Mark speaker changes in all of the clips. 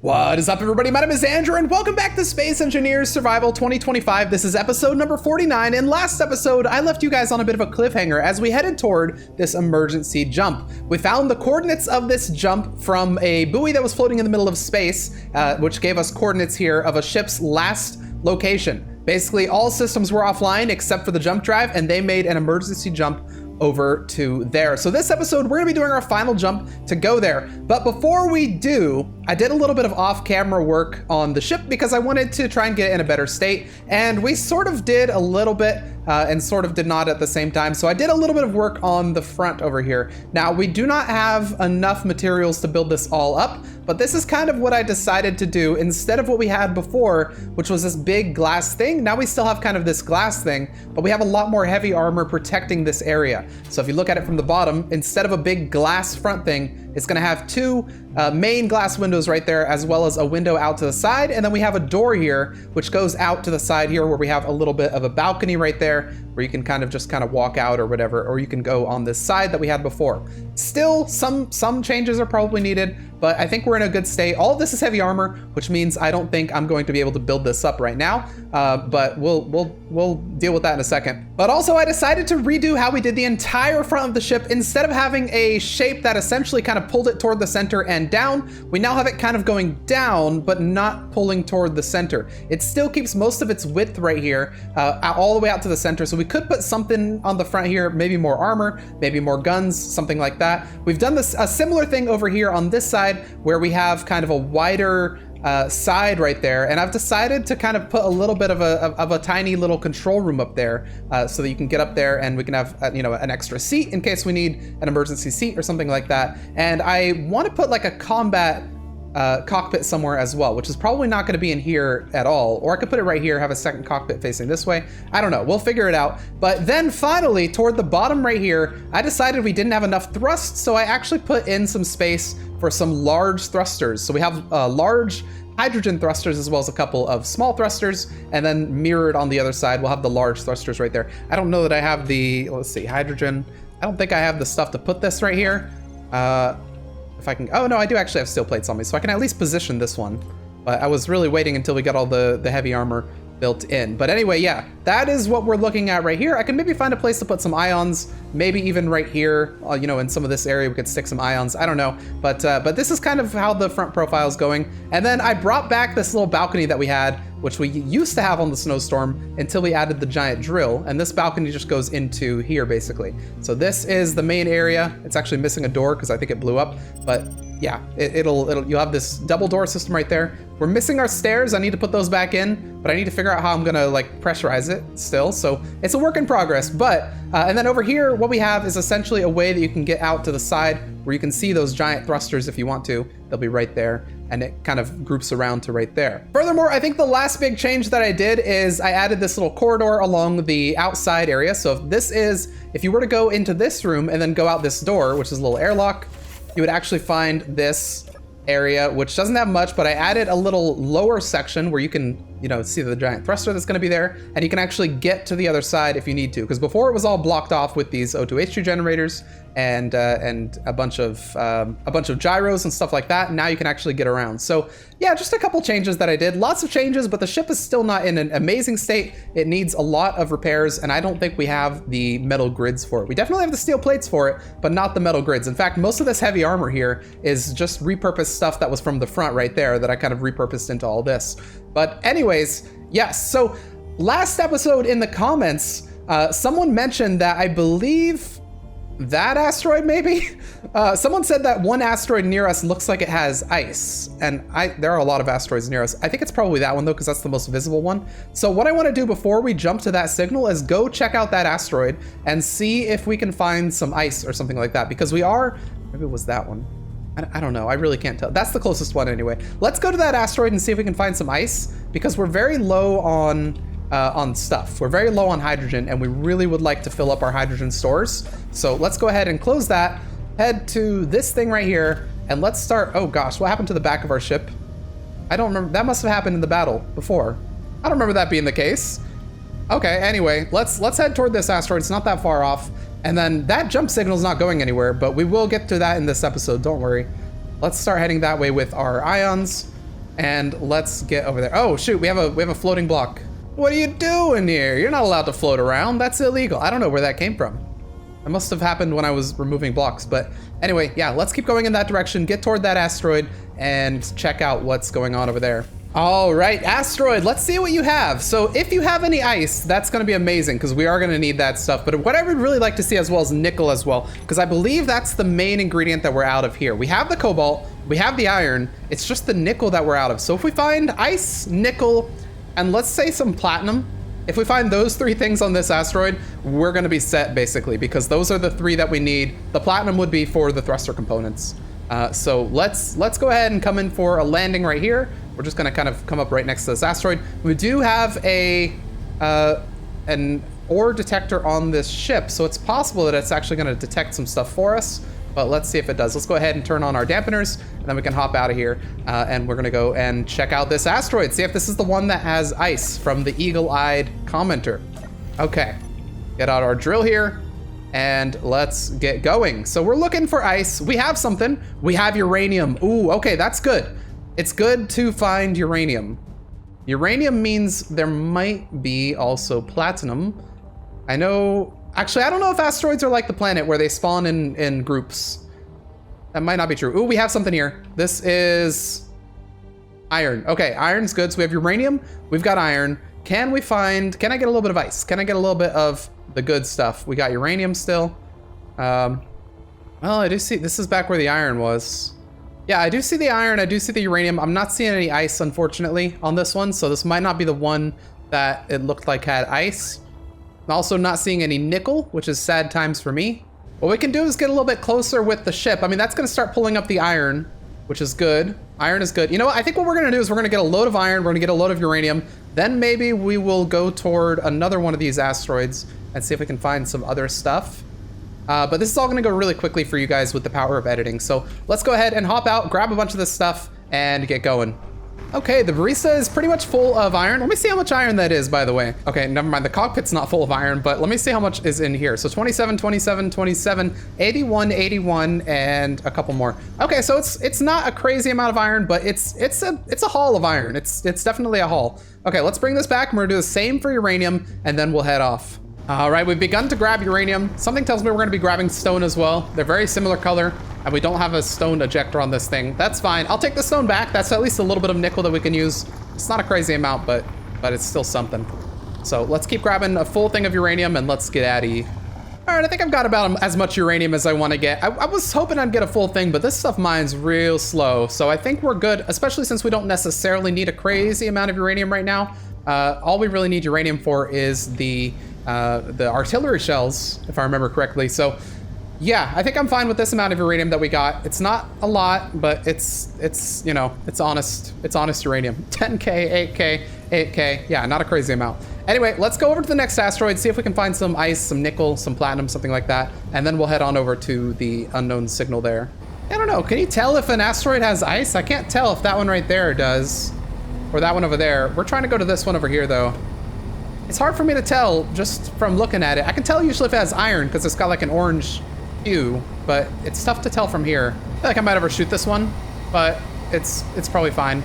Speaker 1: What is up, everybody? My name is Andrew, and welcome back to Space Engineers Survival 2025. This is episode number 49, and last episode, I left you guys on a bit of a cliffhanger as we headed toward this emergency jump. We found the coordinates of this jump from a buoy that was floating in the middle of space, which gave us coordinates here of a ship's last location. Basically, all systems were offline except for the jump drive, and they made an emergency jump over to there. So this episode, we're gonna be doing our final jump to go there. But before we do, I did a little bit of off-camera work on the ship because I wanted to try and get it in a better state. And we sort of did a little bit and sort of did not at the same time. So I did a little bit of work on the front over here. Now, we do not have enough materials to build this all up, but this is kind of what I decided to do instead of what we had before, which was this big glass thing. Now we still have kind of this glass thing, but we have a lot more heavy armor protecting this area. So if you look at it from the bottom, instead of a big glass front thing, it's gonna have two main glass windows right there, as well as a window out to the side. And then we have a door here, which goes out to the side here where we have a little bit of a balcony right there where you can kind of walk out or whatever, or you can go on this side that we had before. Still, some changes are probably needed, but I think we're in a good state. All of this is heavy armor, which means I don't think I'm going to be able to build this up right now, but we'll deal with that in a second. But also, I decided to redo how we did the entire front of the ship. Instead of having a shape that essentially kind of pulled it toward the center and down, we now have it kind of going down, but not pulling toward the center. It still keeps most of its width right here, all the way out to the center. So we could put something on the front here, maybe more armor, maybe more guns, something like that. We've done a similar thing over here on this side where we have kind of a wider side right there, and I've decided to kind of put a little bit of a tiny little control room up there so that you can get up there and we can have an extra seat in case we need an emergency seat or something like that. And I want to put like a combat cockpit somewhere as well, which is probably not going to be in here at all, or I could put it right here, have a second cockpit facing this way. I don't know, we'll figure it out. But then finally, toward the bottom right here, I decided we didn't have enough thrust, so I actually put in some space for some large thrusters. So we have large hydrogen thrusters as well as a couple of small thrusters, and then mirrored on the other side, we'll have the large thrusters right there. I don't know that I have the, let's see, hydrogen. I don't think I have the stuff to put this right here. If I can, oh no, I do actually have steel plates on me, so I can at least position this one. But I was really waiting until we got all the heavy armor built in. But anyway, yeah, that is what we're looking at right here. I can maybe find a place to put some ions, maybe even right here, in some of this area we could stick some ions, I don't know. But this is kind of how the front profile is going. And then I brought back this little balcony that we had, which we used to have on the Snowstorm until we added the giant drill. And this balcony just goes into here basically. So this is the main area. It's actually missing a door because I think it blew up, but yeah, you'll have this double door system right there. We're missing our stairs. I need to put those back in, but I need to figure out how I'm gonna like pressurize it still. So it's a work in progress, but, and then over here, what we have is essentially a way that you can get out to the side where you can see those giant thrusters if you want to. They'll be right there, and it kind of groups around to right there. Furthermore, I think the last big change that I did is I added this little corridor along the outside area. So if you were to go into this room and then go out this door, which is a little airlock, you would actually find this area, which doesn't have much, but I added a little lower section where you can, see the giant thruster that's going to be there, and you can actually get to the other side if you need to. Because before it was all blocked off with these O2H2 generators and a bunch of gyros and stuff like that. Now you can actually get around. So yeah, just a couple changes that I did. Lots of changes, but the ship is still not in an amazing state. It needs a lot of repairs, and I don't think we have the metal grids for it. We definitely have the steel plates for it, but not the metal grids. In fact, most of this heavy armor here is just repurposed stuff that was from the front right there that I kind of repurposed into all this. But anyways, yes, so last episode in the comments, someone mentioned that I believe that asteroid maybe? Someone said that one asteroid near us looks like it has ice, and there are a lot of asteroids near us. I think it's probably that one though, because that's the most visible one. So what I want to do before we jump to that signal is go check out that asteroid and see if we can find some ice or something like that, because maybe it was that one. I don't know, I really can't tell. That's the closest one anyway. Let's go to that asteroid and see if we can find some ice, because we're very low on stuff. We're very low on hydrogen, and we really would like to fill up our hydrogen stores. So let's go ahead and close that, head to this thing right here, and let's start. Oh gosh, what happened to the back of our ship? I don't remember. That must have happened in the battle before. I don't remember that being the case. Okay, anyway, let's head toward this asteroid. It's not that far off. And then that jump signal's not going anywhere, but we will get to that in this episode, don't worry. Let's start heading that way with our ions. And let's get over there. Oh shoot, we have a floating block. What are you doing here? You're not allowed to float around. That's illegal. I don't know where that came from. It must have happened when I was removing blocks. But anyway, yeah, let's keep going in that direction, get toward that asteroid, and check out what's going on over there. All right, asteroid, let's see what you have. So if you have any ice, that's gonna be amazing because we are gonna need that stuff. But what I would really like to see as well is nickel as well, because I believe that's the main ingredient that we're out of here. We have the cobalt, we have the iron, it's just the nickel that we're out of. So if we find ice, nickel, and let's say some platinum, if we find those three things on this asteroid, we're gonna be set basically, because those are the three that we need. The platinum would be for the thruster components. So let's go ahead and come in for a landing right here. We're just gonna kind of come up right next to this asteroid. We do have an ore detector on this ship, so it's possible that it's actually gonna detect some stuff for us, but let's see if it does. Let's go ahead and turn on our dampeners, and then we can hop out of here, and we're gonna go and check out this asteroid, see if this is the one that has ice from the eagle-eyed commenter. Okay, get out our drill here, and let's get going. So we're looking for ice. We have something. We have uranium. Ooh, okay, that's good. It's good to find uranium. Uranium means there might be also platinum. I know, actually, I don't know if asteroids are like the planet where they spawn in groups. That might not be true. Ooh, we have something here. This is iron. Okay, iron's good. So we have uranium, we've got iron. Can I get a little bit of ice? Can I get a little bit of the good stuff? We got uranium still. Well, I do see, this is back where the iron was. Yeah, I do see the iron, I do see the uranium. I'm not seeing any ice, unfortunately, on this one, so this might not be the one that it looked like had ice. I'm also not seeing any nickel, which is sad times for me. What we can do is get a little bit closer with the ship. I mean, that's gonna start pulling up the iron, which is good. Iron is good. You know what, I think what we're gonna do is we're gonna get a load of iron, we're gonna get a load of uranium, then maybe we will go toward another one of these asteroids and see if we can find some other stuff. But this is all gonna go really quickly for you guys with the power of editing. So let's go ahead and hop out, grab a bunch of this stuff, and get going. Okay, the barista is pretty much full of iron. Let me see how much iron that is, by the way. Okay, never mind, the cockpit's not full of iron, but let me see how much is in here. So 27, 27, 27, 81, 81, and a couple more. Okay, so it's not a crazy amount of iron, but it's a haul of iron. It's definitely a haul. Okay, let's bring this back, and we're gonna do the same for uranium, and then we'll head off. All right, we've begun to grab uranium. Something tells me we're gonna be grabbing stone as well. They're very similar color, and we don't have a stone ejector on this thing. That's fine. I'll take the stone back. That's at least a little bit of nickel that we can use. It's not a crazy amount, but it's still something. So let's keep grabbing a full thing of uranium, and let's get out of here. All right, I think I've got about as much uranium as I want to get. I was hoping I'd get a full thing, but this stuff mines real slow. So I think we're good, especially since we don't necessarily need a crazy amount of uranium right now. All we really need uranium for is the artillery shells, if I remember correctly. So yeah, I think I'm fine with this amount of uranium that we got. It's not a lot, but it's you know, it's honest uranium. 10K, 8K, 8K. Yeah, not a crazy amount. Anyway, let's go over to the next asteroid, see if we can find some ice, some nickel, some platinum, something like that. And then we'll head on over to the unknown signal there. I don't know, can you tell if an asteroid has ice? I can't tell if that one right there does, or that one over there. We're trying to go to this one over here though. It's hard for me to tell just from looking at it. I can tell usually if it has iron because it's got like an orange hue, but it's tough to tell from here. I feel like I might overshoot this one, but it's probably fine.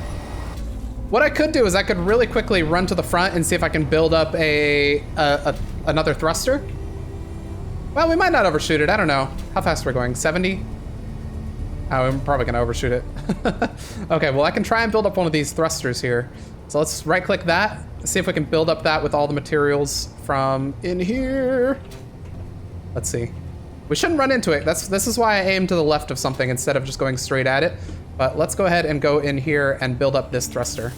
Speaker 1: What I could do is I could really quickly run to the front and see if I can build up another thruster. Well, we might not overshoot it. I don't know. How fast are we going? 70? Oh, I'm probably gonna overshoot it. Okay, well I can try and build up one of these thrusters here. So let's right click that, see if we can build up that with all the materials from in here. Let's see. We shouldn't run into it. This is why I aim to the left of something instead of just going straight at it. But let's go ahead and go in here and build up this thruster.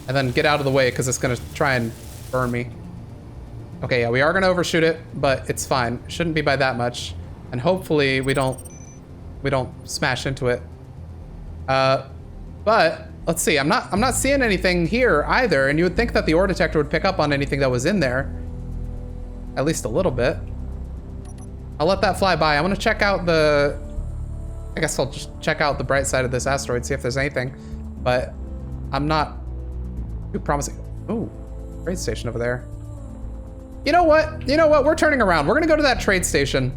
Speaker 1: And then get out of the way because it's gonna try and burn me. Okay, yeah, we are gonna overshoot it, but it's fine. It shouldn't be by that much. And hopefully we don't smash into it. But let's see, I'm not seeing anything here either, and you would think that the ore detector would pick up on anything that was in there. At least a little bit. I'll let that fly by. I want to check out I guess I'll just check out the bright side of this asteroid, see if there's anything. But I'm not too promising. Ooh, trade station over there. You know what? We're turning around. We're gonna go to that trade station.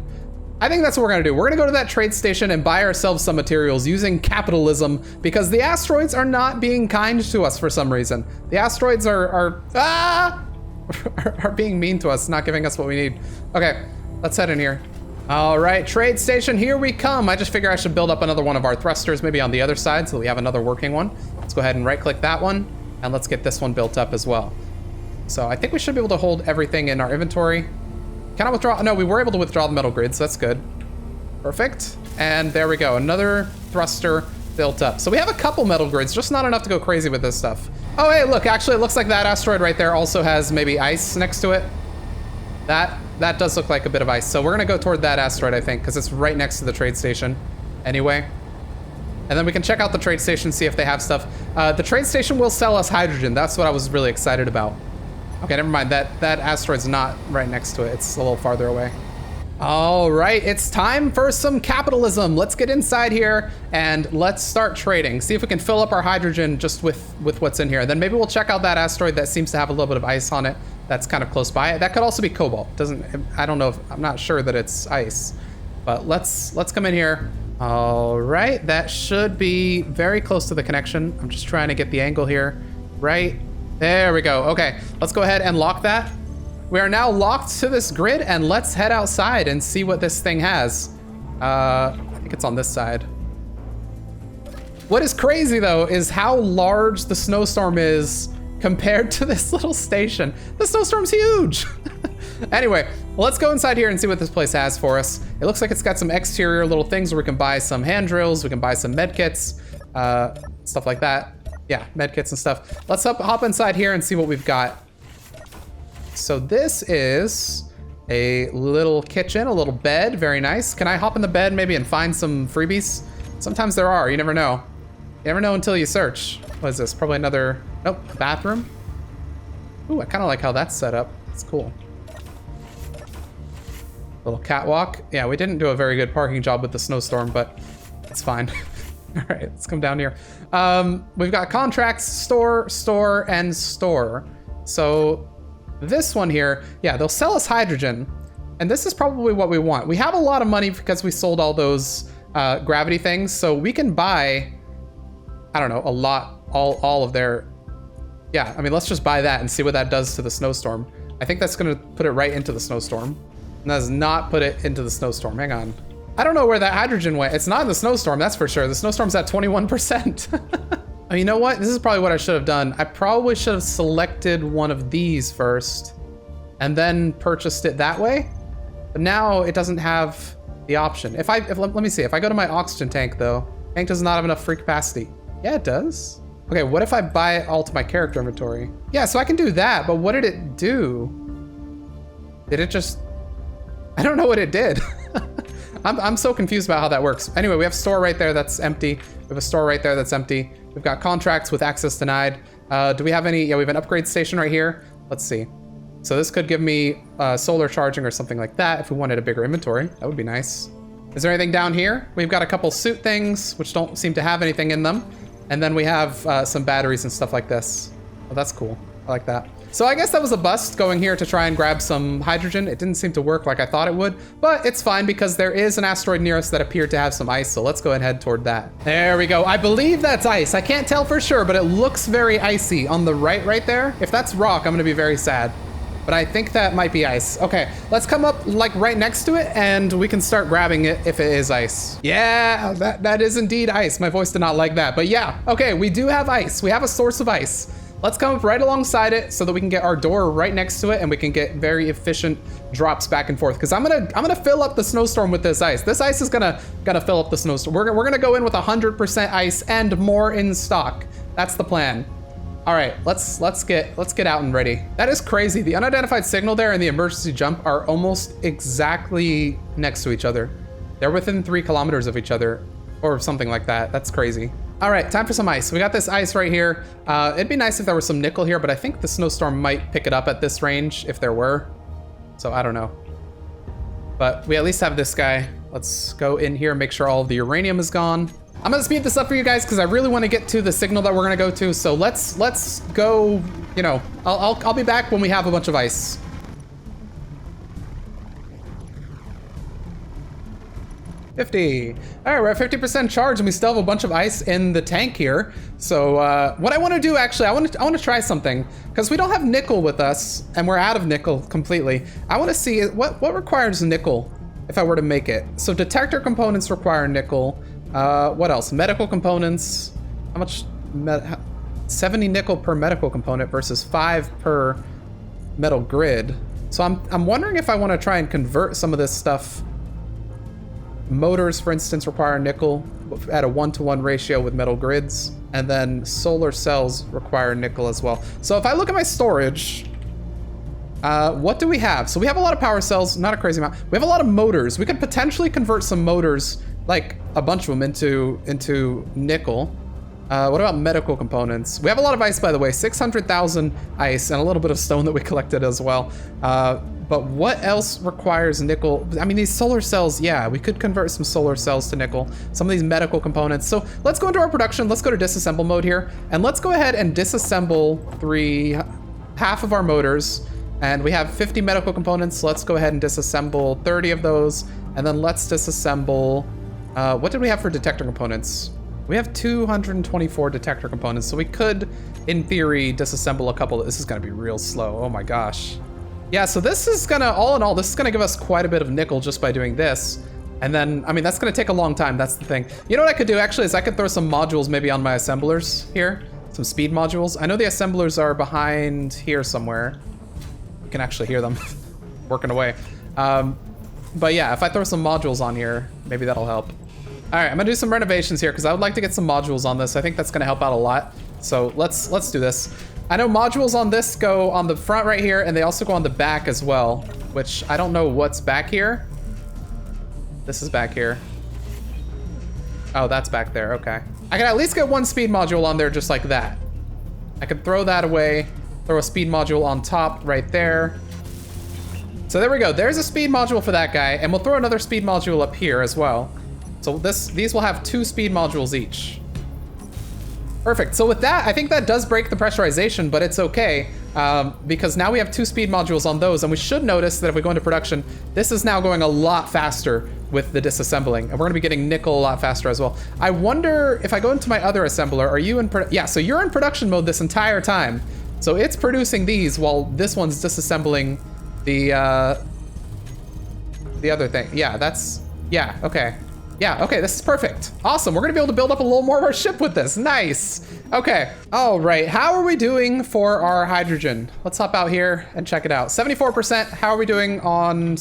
Speaker 1: I think that's what we're gonna do. We're gonna go to that trade station and buy ourselves some materials using capitalism because the asteroids are not being kind to us for some reason. The asteroids are being mean to us, not giving us what we need. Okay, let's head in here. All right, trade station, here we come. I just figure I should build up another one of our thrusters, maybe on the other side, so we have another working one. Let's go ahead and right-click that one, and let's get this one built up as well. So I think we should be able to hold everything in our inventory. Can I withdraw? No, we were able to withdraw the metal grid, so that's good. Perfect. And there we go, another thruster built up. So we have a couple metal grids, just not enough to go crazy with this stuff. Oh, hey, look, actually, it looks like that asteroid right there also has maybe ice next to it. That does look like a bit of ice. So we're gonna go toward that asteroid, I think, because it's right next to the trade station anyway. And then we can check out the trade station, see if they have stuff. The trade station will sell us hydrogen. That's what I was really excited about. Okay, never mind. That asteroid's not right next to it. It's a little farther away. All right, it's time for some capitalism. Let's get inside here and let's start trading. See if we can fill up our hydrogen just with what's in here. Then maybe we'll check out that asteroid that seems to have a little bit of ice on it. That's kind of close by. That could also be cobalt. I don't know if, I'm not sure that it's ice, but let's come in here. All right, that should be very close to the connection. I'm just trying to get the angle here. Right, there we go. Okay, let's go ahead and lock that. We are now locked to this grid, and let's head outside and see what this thing has. I think it's on this side. What is crazy though is how large the snowstorm is compared to this little station. The snowstorm's huge. Anyway, well, let's go inside here and see what this place has for us. It looks like it's got some exterior little things where we can buy some hand drills, we can buy some med kits, stuff like that. Yeah, med kits and stuff. Let's hop inside here and see what we've got. So this is a little kitchen, a little bed, very nice. Can I hop in the bed maybe and find some freebies? Sometimes there are, you never know. You never know until you search. What is this? Probably another, nope, bathroom. Ooh, I kind of like how that's set up. It's cool. Little catwalk. Yeah, we didn't do a very good parking job with the snowstorm, but it's fine. All right, let's come down here. We've got contracts, store, and store. So this one here, yeah, they'll sell us hydrogen, and this is probably what we want. We have a lot of money because we sold all those gravity things, so we can buy, I don't know, a lot, all of their, yeah, I mean, let's just buy that and see what that does to the snowstorm. I think that's gonna put it right into the snowstorm. And that does not put it into the snowstorm. Hang on. I don't know where that hydrogen went. It's not in the snowstorm, that's for sure. The snowstorm's at 21%. Oh, you know what? This is probably what I should have done. I probably should have selected one of these first and then purchased it that way. But now it doesn't have the option. Let me see. If I go to my oxygen tank though, tank does not have enough free capacity. Yeah, it does. Okay, what if I buy it all to my character inventory? Yeah, so I can do that, but what did it do? Did it just, I don't know what it did. I'm so confused about how that works. Anyway, we have a store right there that's empty. We have a store right there that's empty. We've got contracts with access denied. Do we have any? Yeah, we have an upgrade station right here. Let's see. So this could give me solar charging or something like that if we wanted a bigger inventory. That would be nice. Is there anything down here? We've got a couple suit things, which don't seem to have anything in them. And then we have some batteries and stuff like this. Oh, that's cool. I like that. So I guess that was a bust going here to try and grab some hydrogen. It didn't seem to work like I thought it would, but it's fine because there is an asteroid near us that appeared to have some ice. So let's go ahead and head toward that. There we go. I believe that's ice. I can't tell for sure, but it looks very icy on the right there. If that's rock, I'm gonna be very sad, but I think that might be ice. Okay, let's come up like right next to it and we can start grabbing it if it is ice. Yeah, that is indeed ice. My voice did not like that, but yeah. Okay, we do have ice. We have a source of ice. Let's come up right alongside it so that we can get our door right next to it and we can get very efficient drops back and forth. Because I'm gonna fill up the snowstorm with this ice. This ice is gonna fill up the snowstorm. We're gonna go in with 100% ice and more in stock. That's the plan. All right, let's get out and ready. That is crazy. The unidentified signal there and the emergency jump are almost exactly next to each other. They're within 3 kilometers of each other or something like that. That's crazy. All right, time for some ice. We got this ice right here. It'd be nice if there was some nickel here, but I think the snowstorm might pick it up at this range if there were. So I don't know. But we at least have this guy. Let's go in here and make sure all of the uranium is gone. I'm gonna speed this up for you guys because I really want to get to the signal that we're gonna go to. So let's go, you know, I'll be back when we have a bunch of ice. 50. All right, we're at 50% charge and we still have a bunch of ice in the tank here. So what I want to do, actually, I want to try something because we don't have nickel with us and we're out of nickel completely. I want to see what requires nickel if I were to make it. So detector components require nickel. What else? Medical components. How much? 70 nickel per medical component versus 5 per metal grid. So I'm wondering if I want to try and convert some of this stuff. Motors, for instance, require nickel at a 1-to-1 ratio with metal grids, and then solar cells require nickel as well. So if I look at my storage, what do we have? So we have a lot of power cells, not a crazy amount. We have a lot of motors. We could potentially convert some motors, like a bunch of them, into nickel. What about medical components? We have a lot of ice, by the way, 600,000 ice and a little bit of stone that we collected as well. But what else requires nickel? I mean, these solar cells, yeah, we could convert some solar cells to nickel, some of these medical components. So let's go into our production. Let's go to disassemble mode here. And let's go ahead and disassemble half of our motors. And we have 50 medical components. So let's go ahead and disassemble 30 of those. And then let's disassemble, what did we have for detector components? We have 224 detector components. So we could, in theory, disassemble a couple. This is gonna be real slow, oh my gosh. Yeah, so this is gonna, all in all, this is gonna give us quite a bit of nickel just by doing this. And then, I mean, that's gonna take a long time, that's the thing. You know what I could do actually is I could throw some modules maybe on my assemblers here. Some speed modules. I know the assemblers are behind here somewhere. You can actually hear them working away. But yeah, if I throw some modules on here, maybe that'll help. All right, I'm gonna do some renovations here because I would like to get some modules on this. I think that's gonna help out a lot. So let's do this. I know modules on this go on the front right here, and they also go on the back as well, which I don't know what's back here. This is back here. Oh, that's back there, okay. I can at least get one speed module on there just like that. I can throw that away, throw a speed module on top right there. So there we go, there's a speed module for that guy, and we'll throw another speed module up here as well. So these will have 2 speed modules each. Perfect, so with that, I think that does break the pressurization, but it's okay, because now we have 2 speed modules on those, and we should notice that if we go into production, this is now going a lot faster with the disassembling, and we're gonna be getting nickel a lot faster as well. I wonder if I go into my other assembler, are you in, yeah, so you're in production mode this entire time. So it's producing these while this one's disassembling the other thing. Yeah, that's, yeah, okay. Yeah, okay, this is perfect. Awesome, we're gonna be able to build up a little more of our ship with this, nice. Okay, all right, how are we doing for our hydrogen? Let's hop out here and check it out. 74%, how are we doing on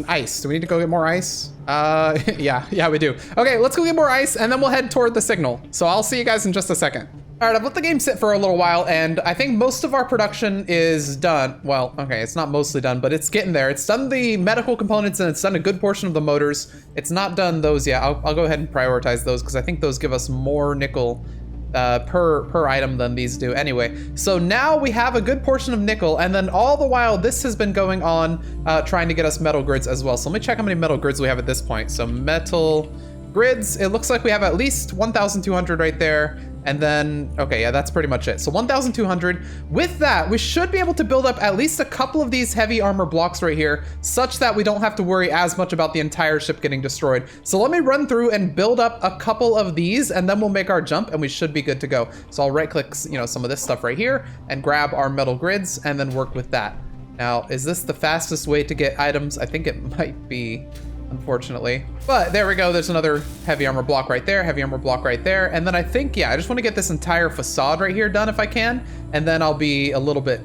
Speaker 1: ice? Do we need to go get more ice? Yeah, we do. Okay, let's go get more ice and then we'll head toward the signal. So I'll see you guys in just a second. All right, I've let the game sit for a little while, and I think most of our production is done. Well, okay, it's not mostly done, but it's getting there. It's done the medical components, and it's done a good portion of the motors. It's not done those yet. I'll go ahead and prioritize those, because I think those give us more nickel per item than these do anyway. So now we have a good portion of nickel, and then all the while, this has been going on trying to get us metal grids as well. So let me check how many metal grids we have at this point. So metal grids, it looks like we have at least 1,200 right there. And then, okay, yeah, that's pretty much it. So 1,200. With that, we should be able to build up at least a couple of these heavy armor blocks right here, such that we don't have to worry as much about the entire ship getting destroyed. So let me run through and build up a couple of these, and then we'll make our jump, and we should be good to go. So I'll right-click, you know, some of this stuff right here, and grab our metal grids, and then work with that. Now, is this the fastest way to get items? I think it might be, unfortunately. But there we go, there's another heavy armor block right there, heavy armor block right there. And then I think, yeah, I just want to get this entire facade right here done if I can, and then I'll be a little bit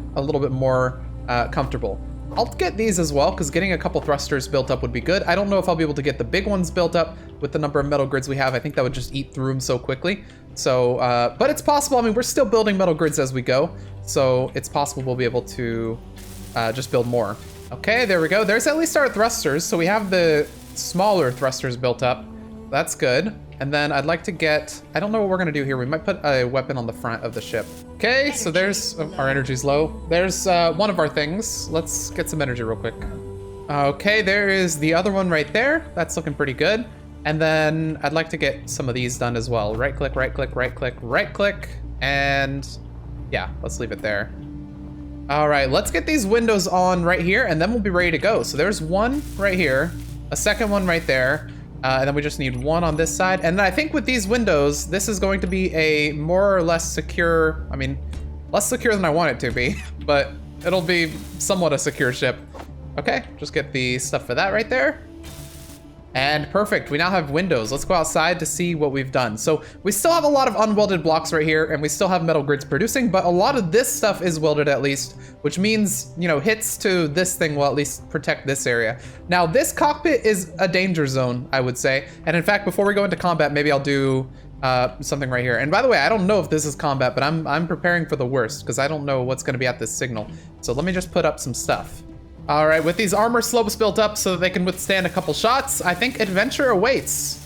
Speaker 1: more comfortable. I'll get these as well, because getting a couple thrusters built up would be good. I don't know if I'll be able to get the big ones built up with the number of metal grids we have. I think that would just eat through them so quickly. So, but it's possible. I mean, we're still building metal grids as we go, so it's possible we'll be able to just build more. Okay, there we go. There's at least our thrusters. So we have the smaller thrusters built up. That's good. And then I'd like to get, I don't know what we're gonna do here. We might put a weapon on the front of the ship. Okay, so there's, oh, our energy's low. There's one of our things. Let's get some energy real quick. Okay, there is the other one right there. That's looking pretty good. And then I'd like to get some of these done as well. Right click, right click, right click, right click. And yeah, let's leave it there. All right, let's get these windows on right here, and then we'll be ready to go. So there's one right here, a second one right there. And then we just need one on this side. And then I think with these windows, this is going to be a more or less secure, I mean, less secure than I want it to be, but it'll be somewhat a secure ship. Okay, just get the stuff for that right there. And perfect, we now have windows. Let's go outside to see what we've done. So we still have a lot of unwelded blocks right here, and we still have metal grids producing, but a lot of this stuff is welded at least, which means, you know, hits to this thing will at least protect this area. Now, this cockpit is a danger zone, I would say. And in fact, before we go into combat, maybe I'll do something right here. And by the way, I don't know if this is combat, but I'm preparing for the worst because I don't know what's gonna be at this signal. So let me just put up some stuff. All right, with these armor slopes built up so that they can withstand a couple shots, I think adventure awaits.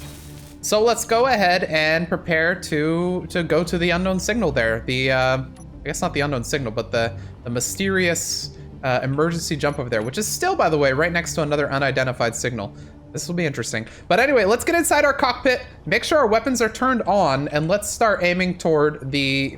Speaker 1: So let's go ahead and prepare to go to the unknown signal there. The, I guess not the unknown signal, but the mysterious emergency jump over there, which is still, by the way, right next to another unidentified signal. This will be interesting. But anyway, let's get inside our cockpit, make sure our weapons are turned on, and let's start aiming toward the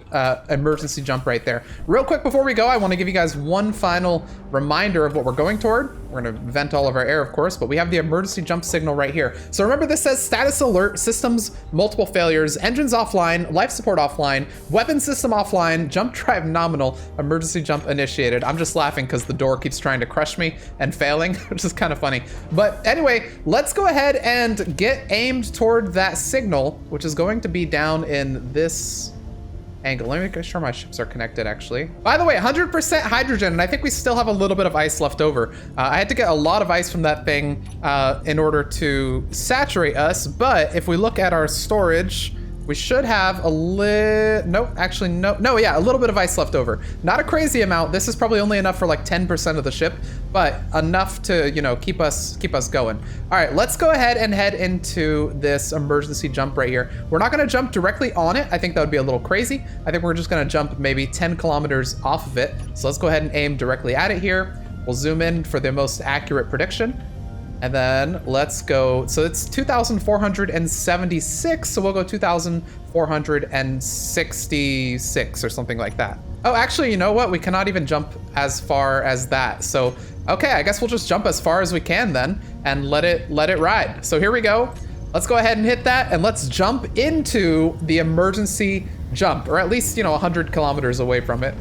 Speaker 1: emergency jump right there. Real quick before we go, I want to give you guys one final reminder of what we're going toward. We're going to vent all of our air, of course, but we have the emergency jump signal right here. So remember, this says status alert, systems, multiple failures, engines offline, life support offline, weapon system offline, jump drive nominal, emergency jump initiated. I'm just laughing because the door keeps trying to crush me and failing, which is kind of funny. But anyway, let's go ahead and get aimed toward that signal, which is going to be down in this angle. Let me make sure my ships are connected, actually. By the way, 100% hydrogen, and I think we still have a little bit of ice left over. I had to get a lot of ice from that thing in order to saturate us, but if we look at our storage, we should have a a little bit of ice left over. Not a crazy amount. This is probably only enough for like 10% of the ship, but enough to, you know, keep us going. All right, let's go ahead and head into this emergency jump right here. We're not gonna jump directly on it. I think that would be a little crazy. I think we're just gonna jump maybe 10 kilometers off of it. So let's go ahead and aim directly at it here. We'll zoom in for the most accurate prediction. And then let's go, so it's 2,476, so we'll go 2,466 or something like that. Oh, actually, you know what? We cannot even jump as far as that. So, okay, I guess we'll just jump as far as we can then and let it ride. So here we go. Let's go ahead and hit that and let's jump into the emergency jump, or at least, you know, 100 kilometers away from it.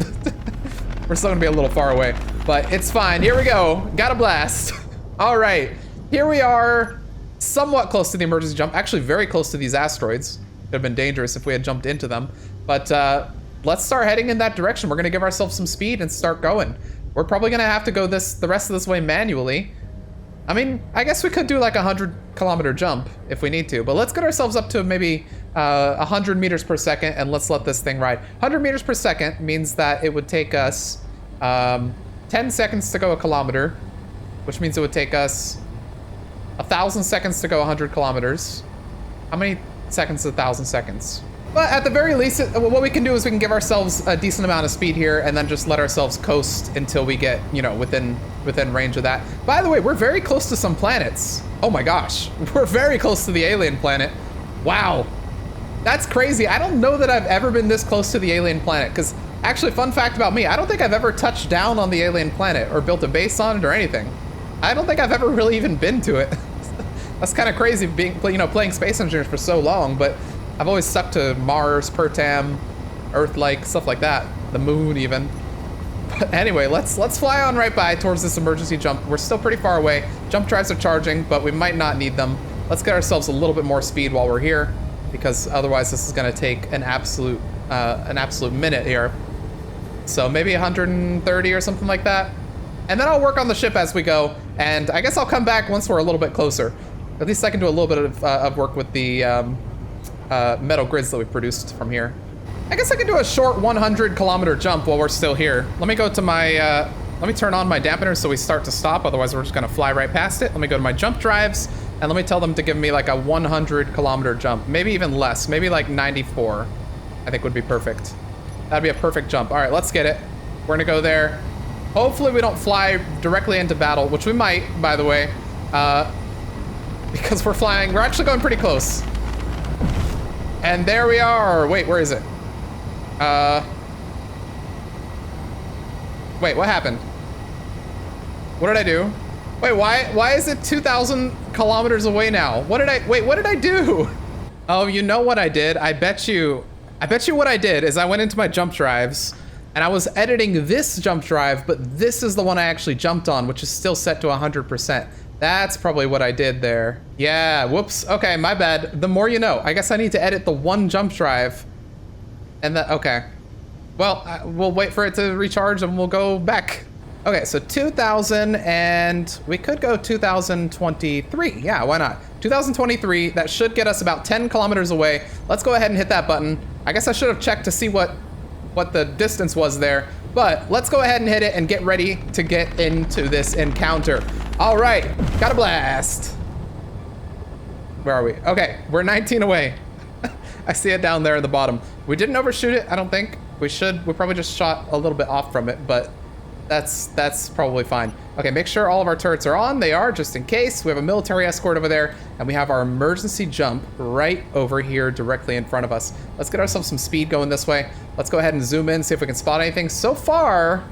Speaker 1: We're still gonna be a little far away, but it's fine. Here we go. Got a blast. All right. Here we are, somewhat close to the emergency jump, actually very close to these asteroids. Could have been dangerous if we had jumped into them, but let's start heading in that direction. We're gonna give ourselves some speed and start going. We're probably gonna have to go the rest of this way manually. I mean, I guess we could do like a 100-kilometer jump if we need to, but let's get ourselves up to maybe 100 meters per second and let's let this thing ride. 100 meters per second means that it would take us 10 seconds to go a kilometer, which means it would take us 1,000 seconds to go 100 kilometers. How many seconds is 1,000 seconds? But at the very least, what we can do is we can give ourselves a decent amount of speed here and then just let ourselves coast until we get, you know, within range of that. By the way, we're very close to some planets. Oh my gosh, we're very close to the alien planet. Wow, that's crazy. I don't know that I've ever been this close to the alien planet, because actually, fun fact about me, I don't think I've ever touched down on the alien planet or built a base on it or anything. I don't think I've ever really even been to it. That's kind of crazy, playing Space Engineers for so long, but I've always stuck to Mars, Pertam, Earth-like, stuff like that. The moon, even. But anyway, let's fly on right by towards this emergency jump. We're still pretty far away. Jump drives are charging, but we might not need them. Let's get ourselves a little bit more speed while we're here, because otherwise this is gonna take an absolute minute here. So maybe 130 or something like that. And then I'll work on the ship as we go, and I guess I'll come back once we're a little bit closer. At least I can do a little bit of work with the metal grids that we produced from here. I guess I can do a short 100-kilometer jump while we're still here. Let me go to my, let me turn on my dampener so we start to stop, otherwise we're just gonna fly right past it. Let me go to my jump drives, and let me tell them to give me like a 100-kilometer jump. Maybe even less, maybe like 94, I think would be perfect. That'd be a perfect jump. All right, let's get it. We're gonna go there. Hopefully we don't fly directly into battle, which we might, by the way, because we're actually going pretty close. And there we are. Wait, where is it? Wait, what happened? What did I do? Wait, why is it 2,000 kilometers away now? What did I do? Oh, you know what I did? I bet you what I did is I went into my jump drives and I was editing this jump drive, but this is the one I actually jumped on, which is still set to 100%. That's probably what I did there. Yeah, whoops. Okay, my bad. The more you know. I guess I need to edit the one jump drive. And that, okay. Well, we'll wait for it to recharge and we'll go back. Okay, so 2000 and we could go 2023. Yeah, why not? 2023, that should get us about 10 kilometers away. Let's go ahead and hit that button. I guess I should have checked to see what the distance was there, but let's go ahead and hit it and get ready to get into this encounter. All right, got a blast. Where are we? Okay, we're 19 away. I see it down there at the bottom. We didn't overshoot it, I don't think. We probably just shot a little bit off from it, but that's probably fine. Okay, make sure all of our turrets are on. They are, just in case. We have a military escort over there, and we have our emergency jump right over here directly in front of us. Let's get ourselves some speed going this way. Let's go ahead and zoom in, see if we can spot anything. So far,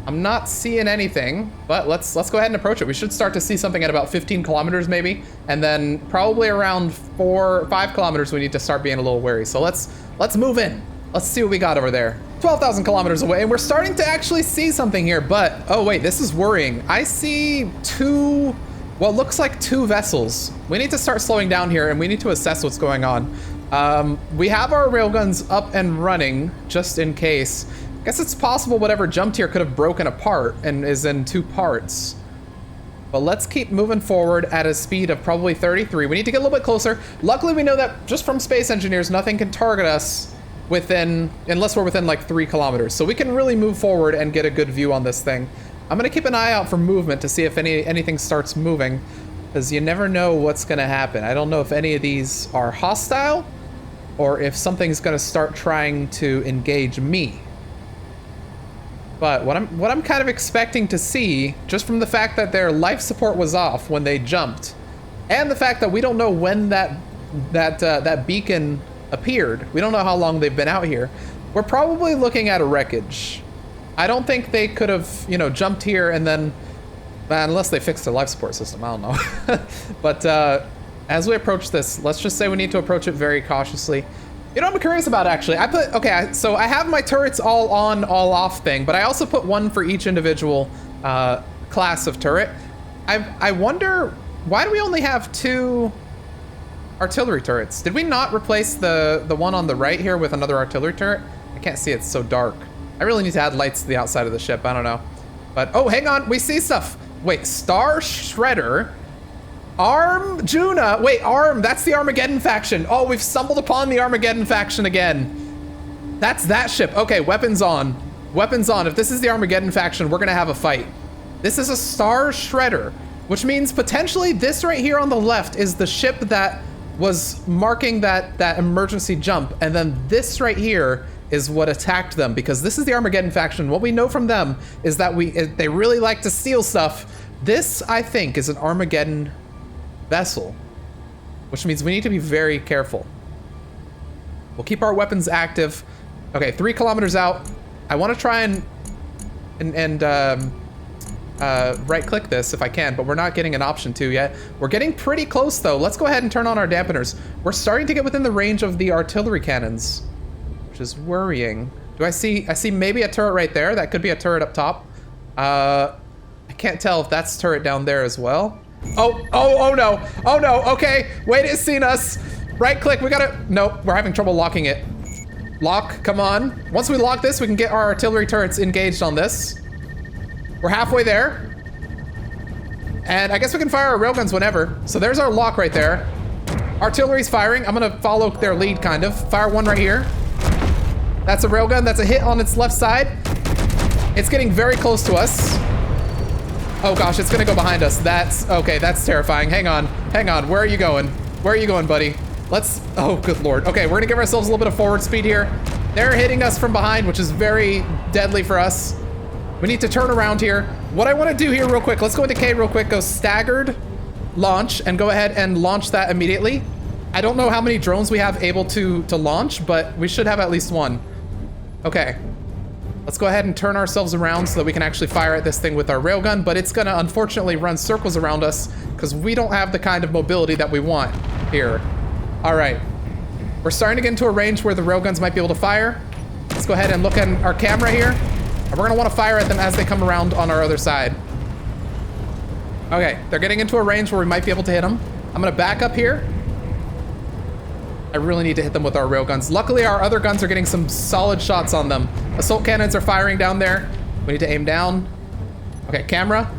Speaker 1: I'm not seeing anything, but let's go ahead and approach it. We should start to see something at about 15 kilometers maybe, and then probably around 4 or 5 kilometers we need to start being a little wary. So let's move in. Let's see what we got over there. 12,000 kilometers away, and we're starting to actually see something here, but oh wait, this is worrying. I see what looks like 2 vessels. We need to start slowing down here, and we need to assess what's going on. We have our railguns up and running just in case. I guess it's possible whatever jumped here could have broken apart and is in 2 parts. But let's keep moving forward at a speed of probably 33. We need to get a little bit closer. Luckily, we know that just from Space Engineers, nothing can target us unless we're within like 3 kilometers. So we can really move forward and get a good view on this thing. I'm gonna keep an eye out for movement to see if anything starts moving, because you never know what's gonna happen. I don't know if any of these are hostile or if something's gonna start trying to engage me. But what I'm kind of expecting to see, just from the fact that their life support was off when they jumped, and the fact that we don't know when that beacon appeared. We don't know how long they've been out here. We're probably looking at a wreckage. I don't think they could have, jumped here and then, unless they fixed their life support system, I don't know. But as we approach this, let's just say we need to approach it very cautiously. You know what I'm curious about, actually? So I have my turrets all on, all off thing, but I also put one for each individual class of turret. I wonder, why do we only have 2 artillery turrets? Did we not replace the one on the right here with another artillery turret? I can't see, it's so dark. I really need to add lights to the outside of the ship, I don't know. But, oh, hang on, we see stuff. Wait, Star Shredder, Arm Juna. Wait, Arm, that's the Armageddon faction. Oh, we've stumbled upon the Armageddon faction again. That's that ship. Okay, weapons on. Weapons on. If this is the Armageddon faction, we're gonna have a fight. This is a Star Shredder, which means potentially this right here on the left is the ship that was marking that emergency jump, and then this right here is what attacked them, because this is the Armageddon faction. What we know from them is that they really like to steal stuff. This, I think, is an Armageddon vessel, which means we need to be very careful. We'll keep our weapons active. Okay, 3 kilometers out. I want to try and right click this if I can, but we're not getting an option to yet. We're getting pretty close though. Let's go ahead and turn on our dampeners. We're starting to get within the range of the artillery cannons, which is worrying. I see maybe a turret right there. That could be a turret up top. I can't tell if that's turret down there as well. Oh no, okay, wait, it's seen us. Right click, nope, we're having trouble locking it. Lock, come on. Once we lock this, we can get our artillery turrets engaged on this. We're halfway there. And I guess we can fire our railguns whenever. So there's our lock right there. Artillery's firing. I'm gonna follow their lead, kind of. Fire one right here. That's a railgun, that's a hit on its left side. It's getting very close to us. Oh gosh, it's gonna go behind us. Okay, that's terrifying. Hang on, where are you going? Where are you going, buddy? Oh good lord. Okay, we're gonna give ourselves a little bit of forward speed here. They're hitting us from behind, which is very deadly for us. We need to turn around here. What I wanna do here real quick, let's go into K real quick, go staggered launch, and go ahead and launch that immediately. I don't know how many drones we have able to launch, but we should have at least one. Okay. Let's go ahead and turn ourselves around so that we can actually fire at this thing with our railgun, but it's gonna unfortunately run circles around us because we don't have the kind of mobility that we want here. All right, we're starting to get into a range where the railguns might be able to fire. Let's go ahead and look at our camera here, and we're gonna wanna fire at them as they come around on our other side. Okay, they're getting into a range where we might be able to hit them. I'm gonna back up here. I really need to hit them with our railguns. Luckily, our other guns are getting some solid shots on them. Assault cannons are firing down there. We need to aim down. Okay, camera.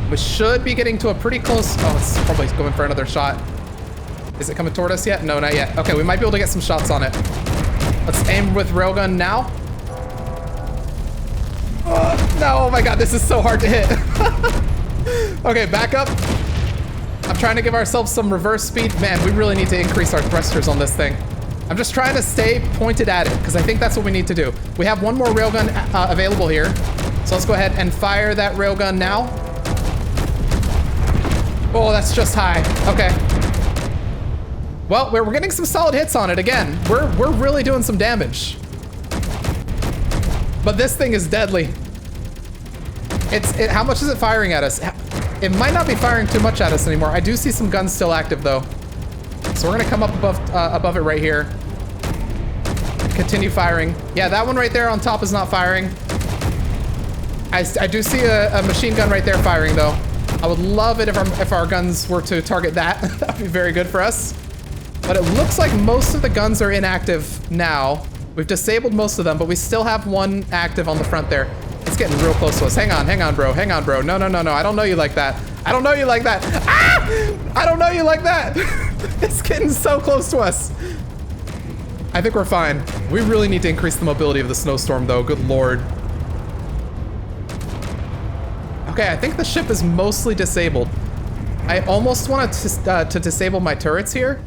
Speaker 1: We should be getting to a pretty close... Oh, it's probably going for another shot. Is it coming toward us yet? No, not yet. Okay, we might be able to get some shots on it. Let's aim with railgun now. No, oh my god, this is so hard to hit. Okay, back up. I'm trying to give ourselves some reverse speed. Man, we really need to increase our thrusters on this thing. I'm just trying to stay pointed at it because I think that's what we need to do. We have one more railgun available here. So let's go ahead and fire that railgun now. Oh, that's just high. Okay. Well, we're getting some solid hits on it again. We're really doing some damage. But this thing is deadly. How much is it firing at us? It might not be firing too much at us anymore. I do see some guns still active though. So we're gonna come up above it right here. Continue firing. Yeah, that one right there on top is not firing. I do see a machine gun right there firing though. I would love it if our guns were to target that. That would be very good for us. But it looks like most of the guns are inactive now. We've disabled most of them, but we still have one active on the front there. It's getting real close to us. Hang on, bro. Hang on, bro. No. I don't know you like that. I don't know you like that. Ah! I don't know you like that. It's getting so close to us. I think we're fine. We really need to increase the mobility of the snowstorm, though. Good lord. Okay, I think the ship is mostly disabled. I almost wanted to disable my turrets here.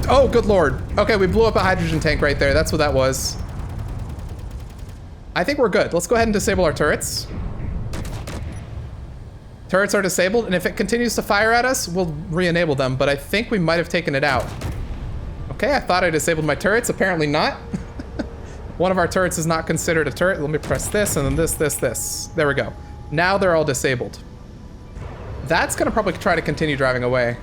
Speaker 1: Oh, good lord. Okay, we blew up a hydrogen tank right there. That's what that was. I think we're good. Let's go ahead and disable our turrets. Turrets are disabled, and if it continues to fire at us, we'll re-enable them, but I think we might have taken it out. Okay, I thought I disabled my turrets. Apparently not. One of our turrets is not considered a turret. Let me press this, and then this. There we go. Now they're all disabled. That's gonna probably try to continue driving away.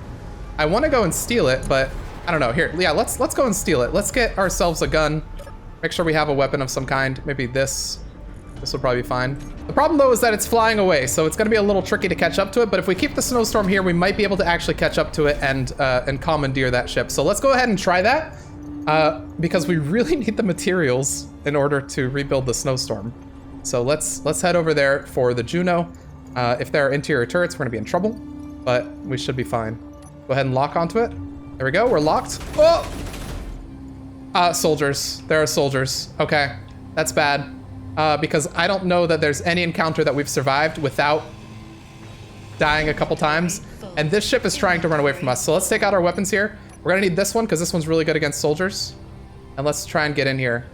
Speaker 1: I want to go and steal it, but I don't know. Here, yeah, let's go and steal it. Let's get ourselves a gun. Make sure we have a weapon of some kind. Maybe this. This will probably be fine. The problem though is that it's flying away, so it's gonna be a little tricky to catch up to it, but if we keep the snowstorm here, we might be able to actually catch up to it and commandeer that ship. So let's go ahead and try that, because we really need the materials in order to rebuild the snowstorm. So let's head over there for the Juno. If there are interior turrets, we're gonna be in trouble, but we should be fine. Go ahead and lock onto it. There we go, we're locked. Oh! Soldiers. There are soldiers. Okay, that's bad. Because I don't know that there's any encounter that we've survived without dying a couple times. And this ship is trying to run away from us. So let's take out our weapons here. We're gonna need this one because this one's really good against soldiers. And let's try and get in here.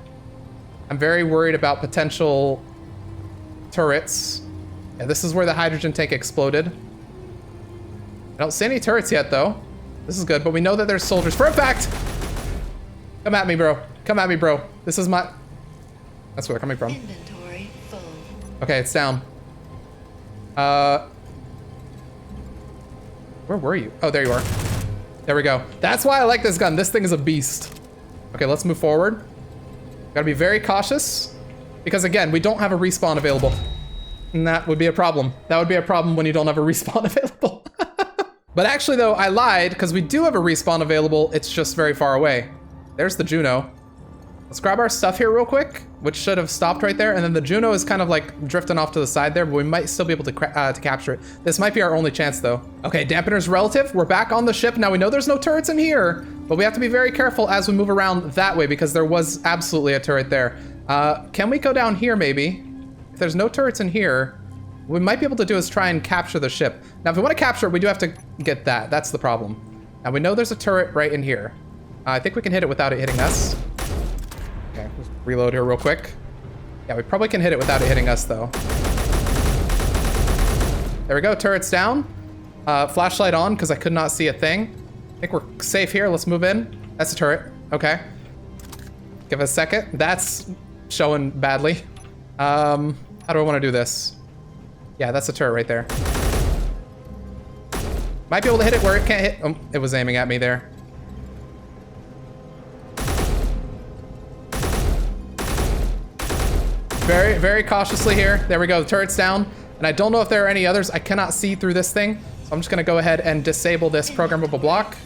Speaker 1: I'm very worried about potential turrets. Yeah, this is where the hydrogen tank exploded. I don't see any turrets yet though. This is good, but we know that there's soldiers for a fact. Come at me, bro. Come at me, bro. This is my... That's where they're coming from.
Speaker 2: Inventory full.
Speaker 1: Okay, it's down. Where were you? Oh, there you are. There we go. That's why I like this gun. This thing is a beast. Okay, let's move forward. Gotta be very cautious. Because again, we don't have a respawn available. And that would be a problem. That would be a problem when you don't have a respawn available. But actually though, I lied, because we do have a respawn available. It's just very far away. There's the Juno. Let's grab our stuff here real quick, which should have stopped right there. And then the Juno is kind of like drifting off to the side there, but we might still be able to capture it. This might be our only chance though. Okay, dampener's relative. We're back on the ship. Now we know there's no turrets in here, but we have to be very careful as we move around that way because there was absolutely a turret there. Can we go down here maybe? If there's no turrets in here, what we might be able to do is try and capture the ship. Now, if we want to capture it, we do have to get that. That's the problem. Now we know there's a turret right in here. I think we can hit it without it hitting us. Okay, let's reload here real quick. Yeah, we probably can hit it without it hitting us though. There we go, turret's down. Flashlight on because I could not see a thing. I think we're safe here, let's move in. That's a turret, okay. Give it a second. That's showing badly. How do I want to do this? Yeah, that's a turret right there. Might be able to hit it where it can't hit. Oh, it was aiming at me there. Very, very cautiously here. There we go, the turret's down. And I don't know if there are any others. I cannot see through this thing. So I'm just gonna go ahead and disable this programmable block.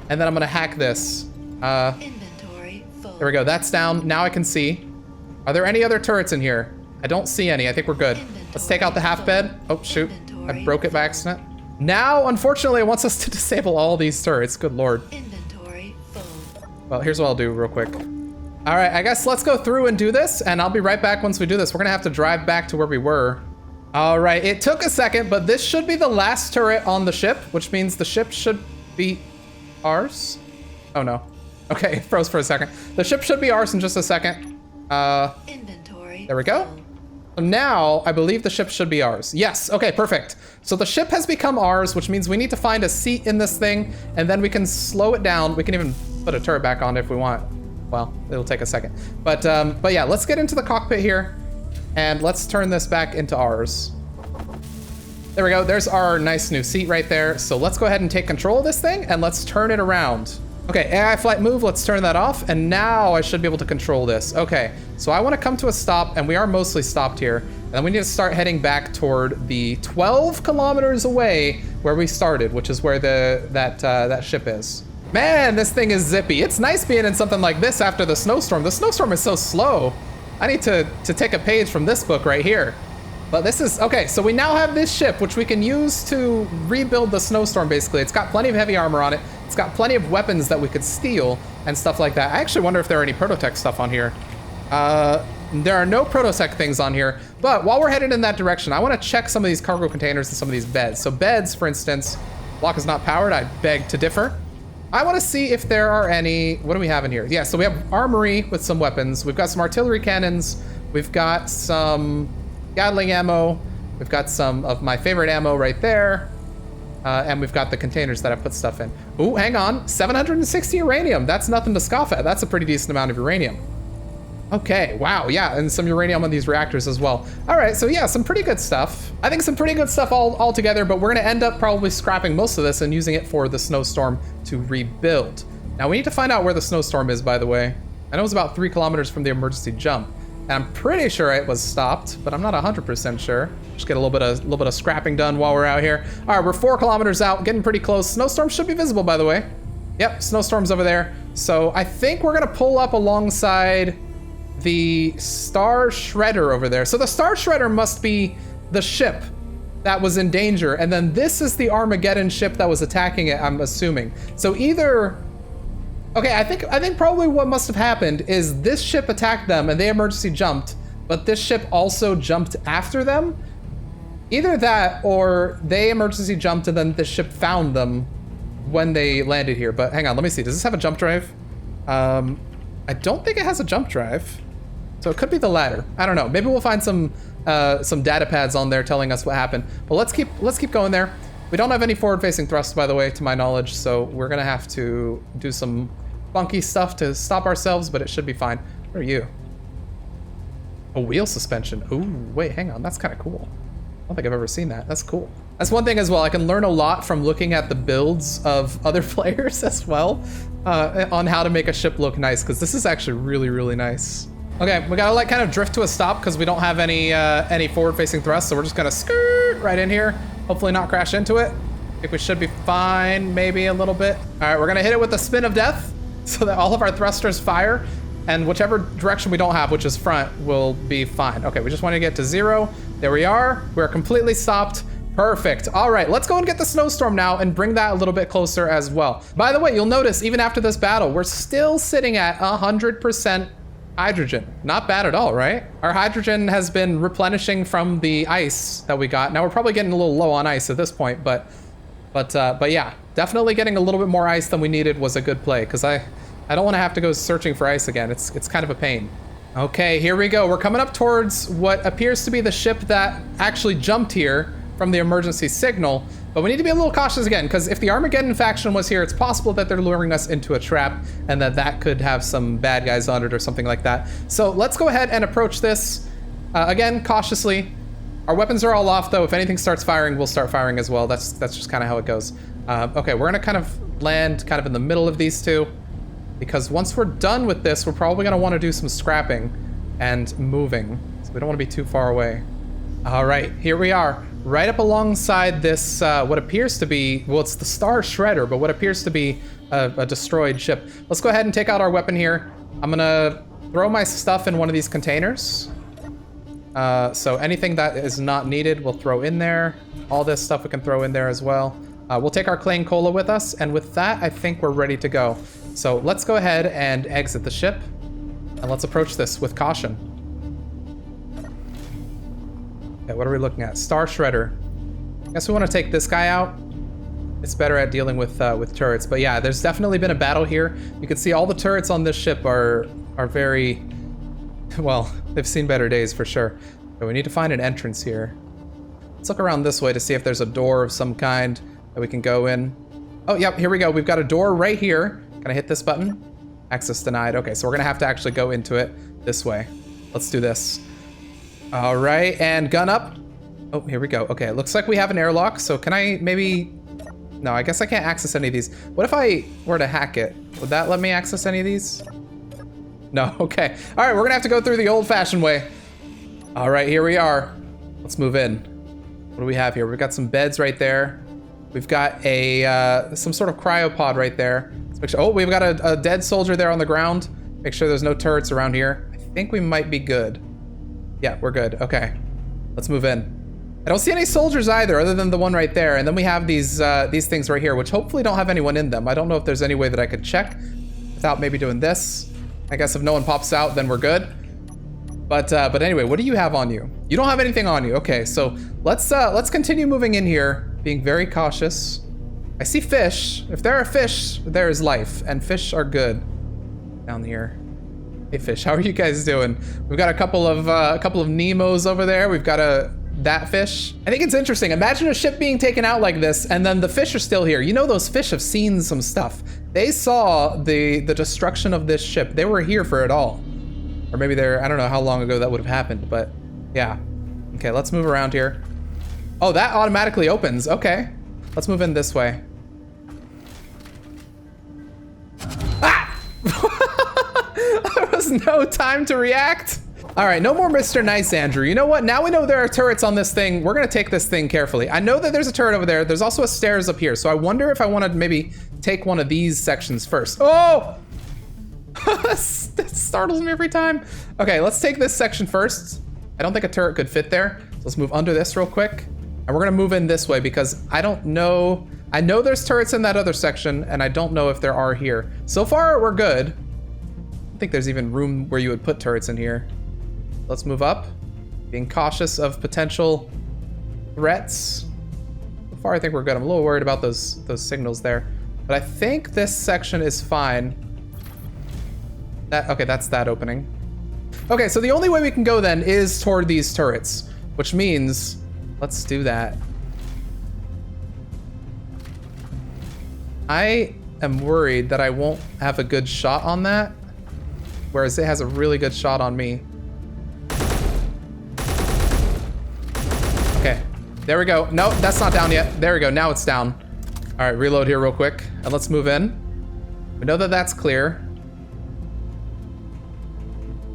Speaker 1: And then I'm gonna hack this. There we go, that's down. Now I can see. Are there any other turrets in here? I don't see any, I think we're good. Let's take out the half bed. Oh, shoot, I broke it by accident. Now, unfortunately, it wants us to disable all these turrets, good lord. Well, here's what I'll do real quick. All right, I guess let's go through and do this, and I'll be right back once we do this. We're gonna have to drive back to where we were. All right, it took a second, but this should be the last turret on the ship, which means the ship should be ours. Oh no. Okay, it froze for a second. The ship should be ours in just a second. There we go. So now, I believe the ship should be ours. Yes, okay, perfect. So the ship has become ours, which means we need to find a seat in this thing, and then we can slow it down. We can even put a turret back on if we want. Well, it'll take a second. But yeah, let's get into the cockpit here, and let's turn this back into ours. There we go, there's our nice new seat right there. So let's go ahead and take control of this thing, and let's turn it around. Okay, AI flight move, let's turn that off, and now I should be able to control this. Okay, so I wanna come to a stop, and we are mostly stopped here, and then we need to start heading back toward the 12 kilometers away where we started, which is where that ship is. Man, this thing is zippy. It's nice being in something like this after the snowstorm. The snowstorm is so slow. I need to take a page from this book right here. But this is, okay, so we now have this ship, which we can use to rebuild the snowstorm, basically. It's got plenty of heavy armor on it. It's got plenty of weapons that we could steal and stuff like that. I actually wonder if there are any Prototech stuff on here. There are no Prototech things on here, but while we're headed in that direction, I want to check some of these cargo containers and some of these beds. So beds, for instance, block is not powered. I beg to differ. I want to see if there are any, what do we have in here? Yeah, so we have armory with some weapons. We've got some artillery cannons. We've got some Gatling ammo. We've got some of my favorite ammo right there. And we've got the containers that I put stuff in. Ooh, hang on, 760 uranium. That's nothing to scoff at. That's a pretty decent amount of uranium. Okay, wow, yeah, and some uranium on these reactors as well. All right, so yeah, some pretty good stuff. I think some pretty good stuff all together, but we're gonna end up probably scrapping most of this and using it for the snowstorm to rebuild. Now we need to find out where the snowstorm is, by the way. I know it's about 3 kilometers from the emergency jump. And I'm pretty sure it was stopped, but I'm not 100% sure. Just get a little bit of scrapping done while we're out here. All right, we're 4 kilometers out, getting pretty close. Snowstorm should be visible, by the way. Yep, snowstorm's over there. So I think we're gonna pull up alongside the Star Shredder over there. So the Star Shredder must be the ship that was in danger, and then this is the Armageddon ship that was attacking it, I'm assuming. So either, okay, I think probably what must have happened is this ship attacked them and they emergency jumped, but this ship also jumped after them. Either that, or they emergency jumped and then the ship found them when they landed here. But hang on, let me see. Does this have a jump drive? I don't think it has a jump drive. So it could be the latter. I don't know. Maybe we'll find some data pads on there telling us what happened. But let's keep going there. We don't have any forward-facing thrust, by the way, to my knowledge, so we're gonna have to do some funky stuff to stop ourselves, but it should be fine. Where are you? A wheel suspension. Ooh, wait, hang on. That's kind of cool. I don't think I've ever seen that. That's cool. That's one thing as well. I can learn a lot from looking at the builds of other players as well on how to make a ship look nice, because this is actually really, really nice. Okay, we gotta like kind of drift to a stop because we don't have any forward-facing thrust, so we're just gonna skirt right in here. Hopefully not crash into it. I think we should be fine, maybe a little bit. All right, we're gonna hit it with the spin of death so that all of our thrusters fire, and whichever direction we don't have, which is front, will be fine. Okay, we just want to get to 0. There we are. We're completely stopped. Perfect. All right, let's go and get the snowstorm now and bring that a little bit closer as well. By the way, you'll notice even after this battle, we're still sitting at 100% hydrogen. Not bad at all, right? Our hydrogen has been replenishing from the ice that we got. Now we're probably getting a little low on ice at this point, but yeah, definitely getting a little bit more ice than we needed was a good play, because I don't want to have to go searching for ice again. It's kind of a pain. Okay, here we go. We're coming up towards what appears to be the ship that actually jumped here. from the emergency signal, but we need to be a little cautious again, because if the Armageddon faction was here, it's possible that they're luring us into a trap and that could have some bad guys on it or something like that. So let's go ahead and approach this, again, cautiously. Our weapons are all off, though. If anything starts firing, we'll start firing as well. That's just kind of how it goes. Okay, we're gonna kind of land kind of in the middle of these two, because once we're done with this, we're probably gonna want to do some scrapping and moving. So we don't want to be too far away. All right, here we are, right up alongside this, what appears to be, well, it's the Star Shredder, but what appears to be a destroyed ship. Let's go ahead and take out our weapon here. I'm gonna throw my stuff in one of these containers. So anything that is not needed, we'll throw in there. All this stuff we can throw in there as well. We'll take our Claying Cola with us, and with that, I think we're ready to go. So let's go ahead and exit the ship, and let's approach this with caution. Okay, what are we looking at? Star Shredder. I guess we want to take this guy out. It's better at dealing with turrets, but yeah, there's definitely been a battle here. You can see all the turrets on this ship are very, well, they've seen better days for sure. But we need to find an entrance here. Let's look around this way to see if there's a door of some kind that we can go in. Oh, yep, here we go. We've got a door right here. Can I hit this button? Access denied. Okay, so we're gonna have to actually go into it this way. Let's do this. All right, and gun up. Oh, here we go. Okay, it looks like we have an airlock, so can I maybe... No, I guess I can't access any of these. What if I were to hack it? Would that let me access any of these? No, okay. All right, we're gonna have to go through the old-fashioned way. All right, here we are. Let's move in. What do we have here? We've got some beds right there. We've got a some sort of cryopod right there. Let's make sure. Oh, we've got a dead soldier there on the ground. Make sure there's no turrets around here. I think we might be good. Yeah, we're good. Okay, let's move in. I don't see any soldiers either, other than the one right there. And then we have these things right here, which hopefully don't have anyone in them. I don't know if there's any way that I could check without maybe doing this. I guess if no one pops out, then we're good. But anyway, what do you have on you? You don't have anything on you. Okay, so let's continue moving in here, being very cautious. I see fish. If there are fish, there is life, and fish are good. Down here. Hey fish, how are you guys doing? We've got a couple of Nemos over there. We've got that fish. I think it's interesting. Imagine a ship being taken out like this, and then the fish are still here. You know, those fish have seen some stuff. They saw the destruction of this ship. They were here for it all. Or maybe I don't know how long ago that would have happened, but yeah. Okay, let's move around here. Oh, that automatically opens. Okay. Let's move in this way. Ah! There was no time to react. All right, no more Mr. Nice, Andrew. You know what? Now we know there are turrets on this thing. We're gonna take this thing carefully. I know that there's a turret over there. There's also a stairs up here. So I wonder if I want to maybe take one of these sections first. Oh! That startles me every time. Okay, let's take this section first. I don't think a turret could fit there. So let's move under this real quick. And we're gonna move in this way because I don't know. I know there's turrets in that other section and I don't know if there are here. So far, we're good. I don't think there's even room where you would put turrets in here. Let's move up, being cautious of potential threats. So far, I think we're good. I'm a little worried about those signals there, but I think this section is fine. Okay, that's that opening. Okay, so the only way we can go then is toward these turrets, which means let's do that. I am worried that I won't have a good shot on that, whereas it has a really good shot on me. Okay, there we go. No, that's not down yet. There we go, now it's down. All right, reload here real quick, and let's move in. We know that that's clear.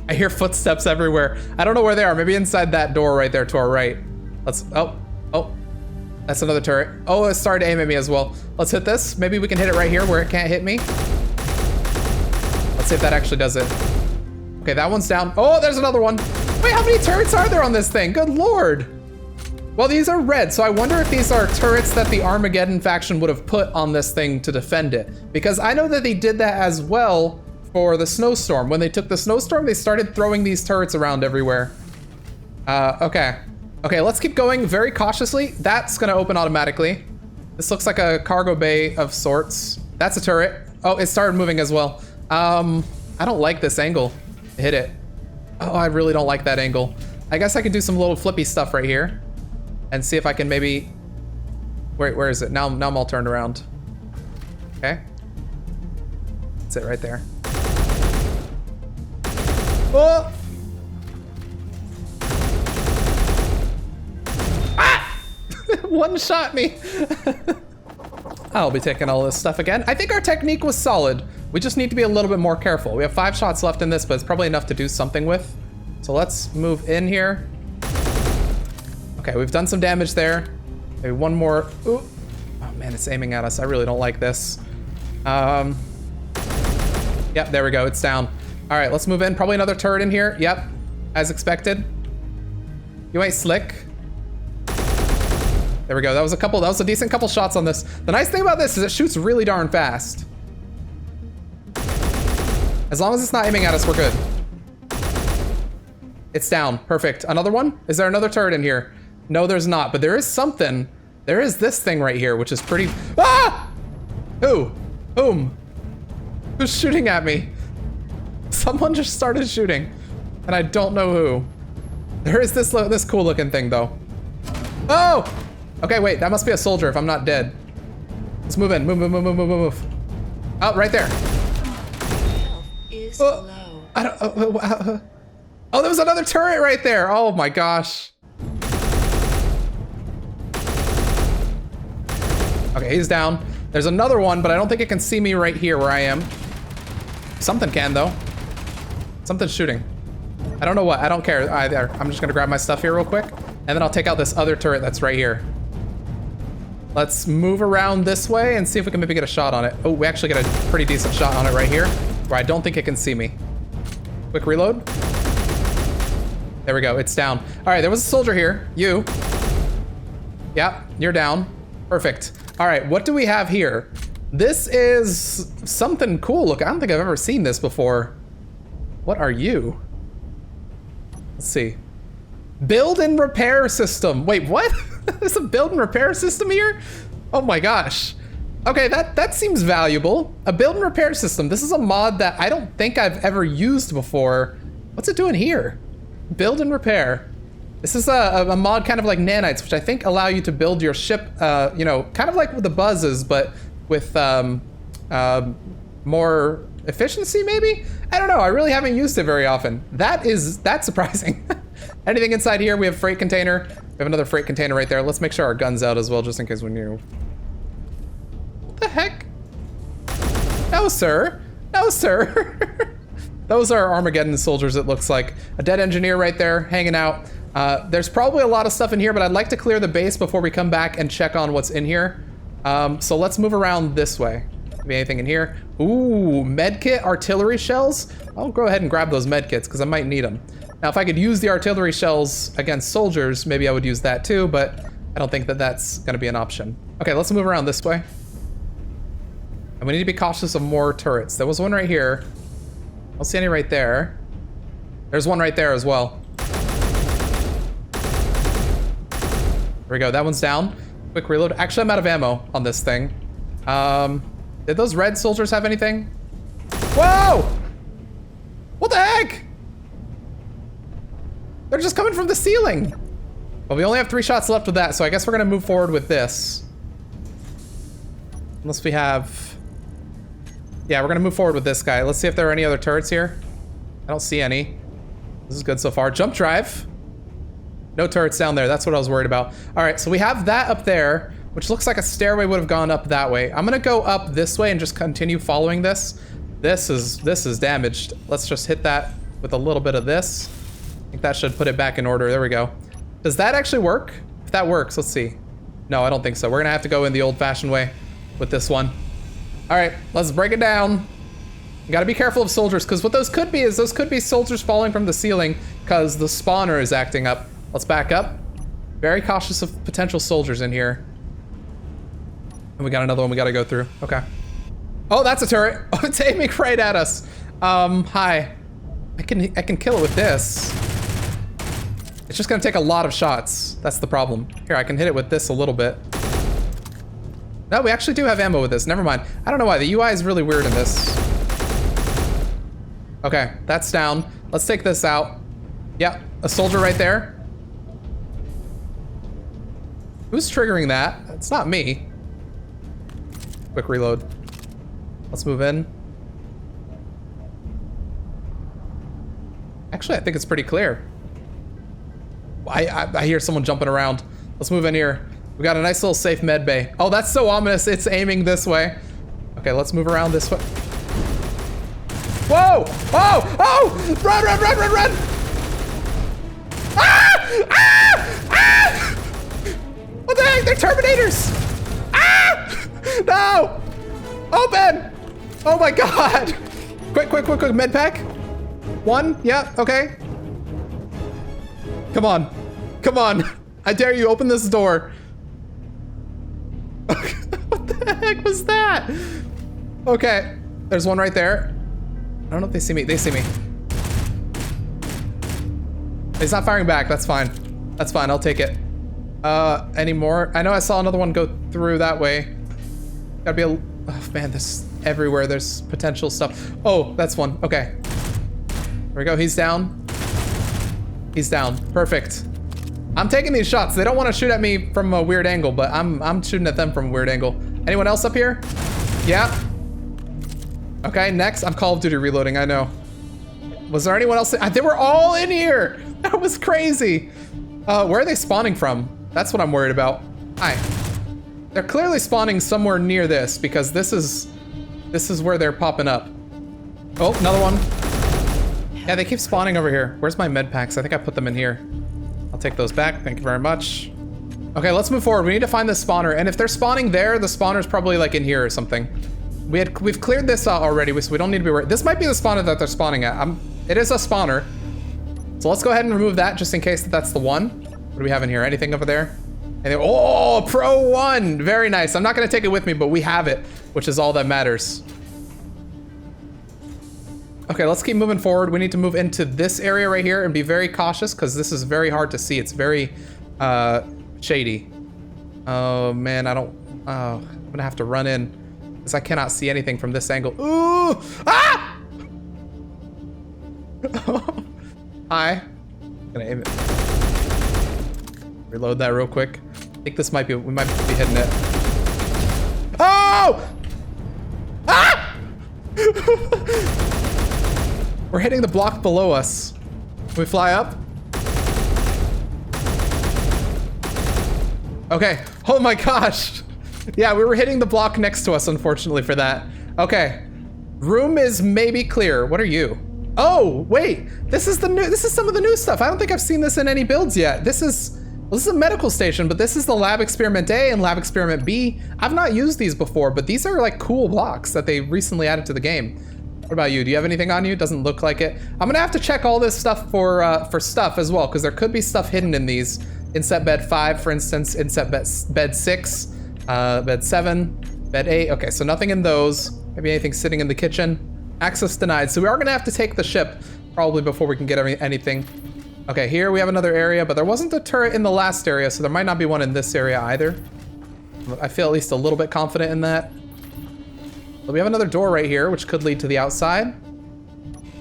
Speaker 1: I hear footsteps everywhere. I don't know where they are. Maybe inside that door right there to our right. Oh, that's another turret. Oh, it started to aim at me as well. Let's hit this. Maybe we can hit it right here where it can't hit me. Let's see if that actually does it. Okay, that one's down. Oh, there's another one. Wait, how many turrets are there on this thing? Good Lord. Well, these are red, so I wonder if these are turrets that the Armageddon faction would have put on this thing to defend it. Because I know that they did that as well for the snowstorm. When they took the snowstorm, they started throwing these turrets around everywhere. Okay, let's keep going very cautiously. That's gonna open automatically. This looks like a cargo bay of sorts. That's a turret. Oh, it started moving as well. I don't like this angle. Hit it. Oh, I really don't like that angle. I guess I could do some little flippy stuff right here. and see if I can maybe... Where is it? Now I'm all turned around. Okay. That's it right there. Oh! Ah! One shot me. I'll be taking all this stuff again. I think our technique was solid. We just need to be a little bit more careful. We have 5 shots left in this, but it's probably enough to do something with. So let's move in here. Okay, we've done some damage there. Maybe one more. Ooh. Oh man, it's aiming at us. I really don't like this. Yep, there we go. It's down. All right, let's move in. Probably another turret in here. Yep, as expected. You ain't slick. There we go. That was a decent couple shots on this. The nice thing about this is it shoots really darn fast. As long as it's not aiming at us, we're good. It's down. Perfect. Another one? Is there another turret in here? No, there's not, but there is something. There is this thing right here, which is pretty... Ah! Who? Whom? Who's shooting at me? Someone just started shooting, and I don't know who. There is this cool looking thing, though. Oh! Okay, wait, that must be a soldier if I'm not dead. Let's move in. Move. Oh, right there. I don't... Oh, there was another turret right there. Oh my gosh. Okay, he's down. There's another one, but I don't think it can see me right here where I am. Something can, though. Something's shooting. I don't know what. I don't care either. I'm just gonna grab my stuff here real quick, and then I'll take out this other turret that's right here. Let's move around this way and see if we can maybe get a shot on it. Oh, we actually get a pretty decent shot on it right here, where I don't think it can see me. Quick reload. There we go. It's down. All right, there was a soldier here. You. Yeah, you're down. Perfect. All right, what do we have here? This is something cool. Look, I don't think I've ever seen this before. What are you? Let's see. Build and repair system. Wait, what? There's a build and repair system here? Oh my gosh. Okay, that seems valuable. A build and repair system. This is a mod that I don't think I've ever used before. What's it doing here? Build and repair. This is a mod kind of like nanites, which I think allow you to build your ship, you know, kind of like with the buzzes, but with more efficiency, maybe? I don't know. I really haven't used it very often. That's surprising. Anything inside here? We have freight container. We have another freight container right there. Let's make sure our gun's out as well, just in case we need. What the heck? No, sir. No, sir. Those are Armageddon soldiers, it looks like. A dead engineer right there, hanging out. There's probably a lot of stuff in here, but I'd like to clear the base before we come back and check on what's in here. So let's move around this way. Maybe anything in here? Ooh, medkit, artillery shells. I'll go ahead and grab those medkits because I might need them. Now, if I could use the artillery shells against soldiers, maybe I would use that too, but I don't think that that's gonna be an option. Okay, let's move around this way. And we need to be cautious of more turrets. There was one right here. I don't see any right there. There's one right there as well. There we go, that one's down. Quick reload. Actually, I'm out of ammo on this thing. Did those red soldiers have anything? Whoa! What the heck? They're just coming from the ceiling. Well, we only have 3 shots left with that, so I guess we're gonna move forward with this. Unless we have... Yeah, we're gonna move forward with this guy. Let's see if there are any other turrets here. I don't see any. This is good so far. Jump drive. No turrets down there. That's what I was worried about. All right, so we have that up there, which looks like a stairway would have gone up that way. I'm gonna go up this way and just continue following this. This is damaged. Let's just hit that with a little bit of this. I think that should put it back in order. There we go. Does that actually work? If that works, let's see. No, I don't think so. We're gonna have to go in the old-fashioned way with this one. All right, let's break it down. You gotta be careful of soldiers, because what those could be is those could be soldiers falling from the ceiling because the spawner is acting up. Let's back up. Very cautious of potential soldiers in here. And we got another one we gotta go through. Okay. Oh, that's a turret. Oh, it's aiming right at us. Hi. I can kill it with this. It's just gonna take a lot of shots. That's the problem. Here, I can hit it with this a little bit. No, we actually do have ammo with this. Never mind. I don't know why. The UI is really weird in this. Okay, that's down. Let's take this out. Yep, a soldier right there. Who's triggering that? It's not me. Quick reload. Let's move in. Actually, I think it's pretty clear. I hear someone jumping around. Let's move in here. We got a nice little safe med bay. Oh, that's so ominous. It's aiming this way. Okay, let's move around this way. Whoa! Oh! Oh! Run, run, run, run, run! Ah! Ah! Ah! What the heck? They're Terminators! Ah! No! Open! Oh my god! Quick, quick, quick, quick. Med pack. One. Yeah, okay. Come on. Come on. I dare you, open this door. What the heck was that? Okay. There's one right there. I don't know if they see me. They see me. He's not firing back. That's fine. That's fine. I'll take it. Any more? I know I saw another one go through that way. Gotta be a... Oh, man, this everywhere. There's potential stuff. Oh, that's one. Okay. There we go. He's down. He's down. Perfect. I'm taking these shots. They don't want to shoot at me from a weird angle, but I'm shooting at them from a weird angle. Anyone else up here? Yeah. Okay, next. I'm Call of Duty reloading, I know. Was there anyone else? They were all in here. That was crazy. Where are they spawning from? That's what I'm worried about. Hi. They're clearly spawning somewhere near this because this is where they're popping up. Oh, another one. Yeah, they keep spawning over here. Where's my med packs? I think I put them in here. I'll take those back. Thank you very much. Okay, let's move forward. We need to find this spawner. And if they're spawning there, the spawner's probably like in here or something. We've cleared this out already, so we don't need to be worried. This might be the spawner that they're spawning at. It is a spawner. So let's go ahead and remove that just in case that's the one. What do we have in here? Anything over there? Oh, Pro 1. Very nice. I'm not going to take it with me, but we have it, which is all that matters. Okay, let's keep moving forward. We need to move into this area right here and be very cautious because this is very hard to see. It's very shady. Oh, man, I'm going to have to run in because I cannot see anything from this angle. Ooh! Ah! Hi. I'm gonna aim it. Reload that real quick. I think this might be, we might be hitting it. Oh! Ah! We're hitting the block below us. Can we fly up? Okay. Oh my gosh. Yeah, we were hitting the block next to us, unfortunately, for that. Okay. Room is maybe clear. What are you? Oh, wait. This is some of the new stuff. I don't think I've seen this in any builds yet. This is a medical station, but this is the Lab Experiment A and Lab Experiment B. I've not used these before, but these are like cool blocks that they recently added to the game. What about you? Do you have anything on you? Doesn't look like it. I'm gonna have to check all this stuff for stuff as well, because there could be stuff hidden in these. Inset bed 5, for instance, inset bed 6, bed 7, bed 8. Okay, so nothing in those. Maybe anything sitting in the kitchen. Access denied. So we are gonna have to take the ship probably before we can get anything. Okay, here we have another area, but there wasn't a turret in the last area, so there might not be one in this area either. I feel at least a little bit confident in that. But we have another door right here, which could lead to the outside.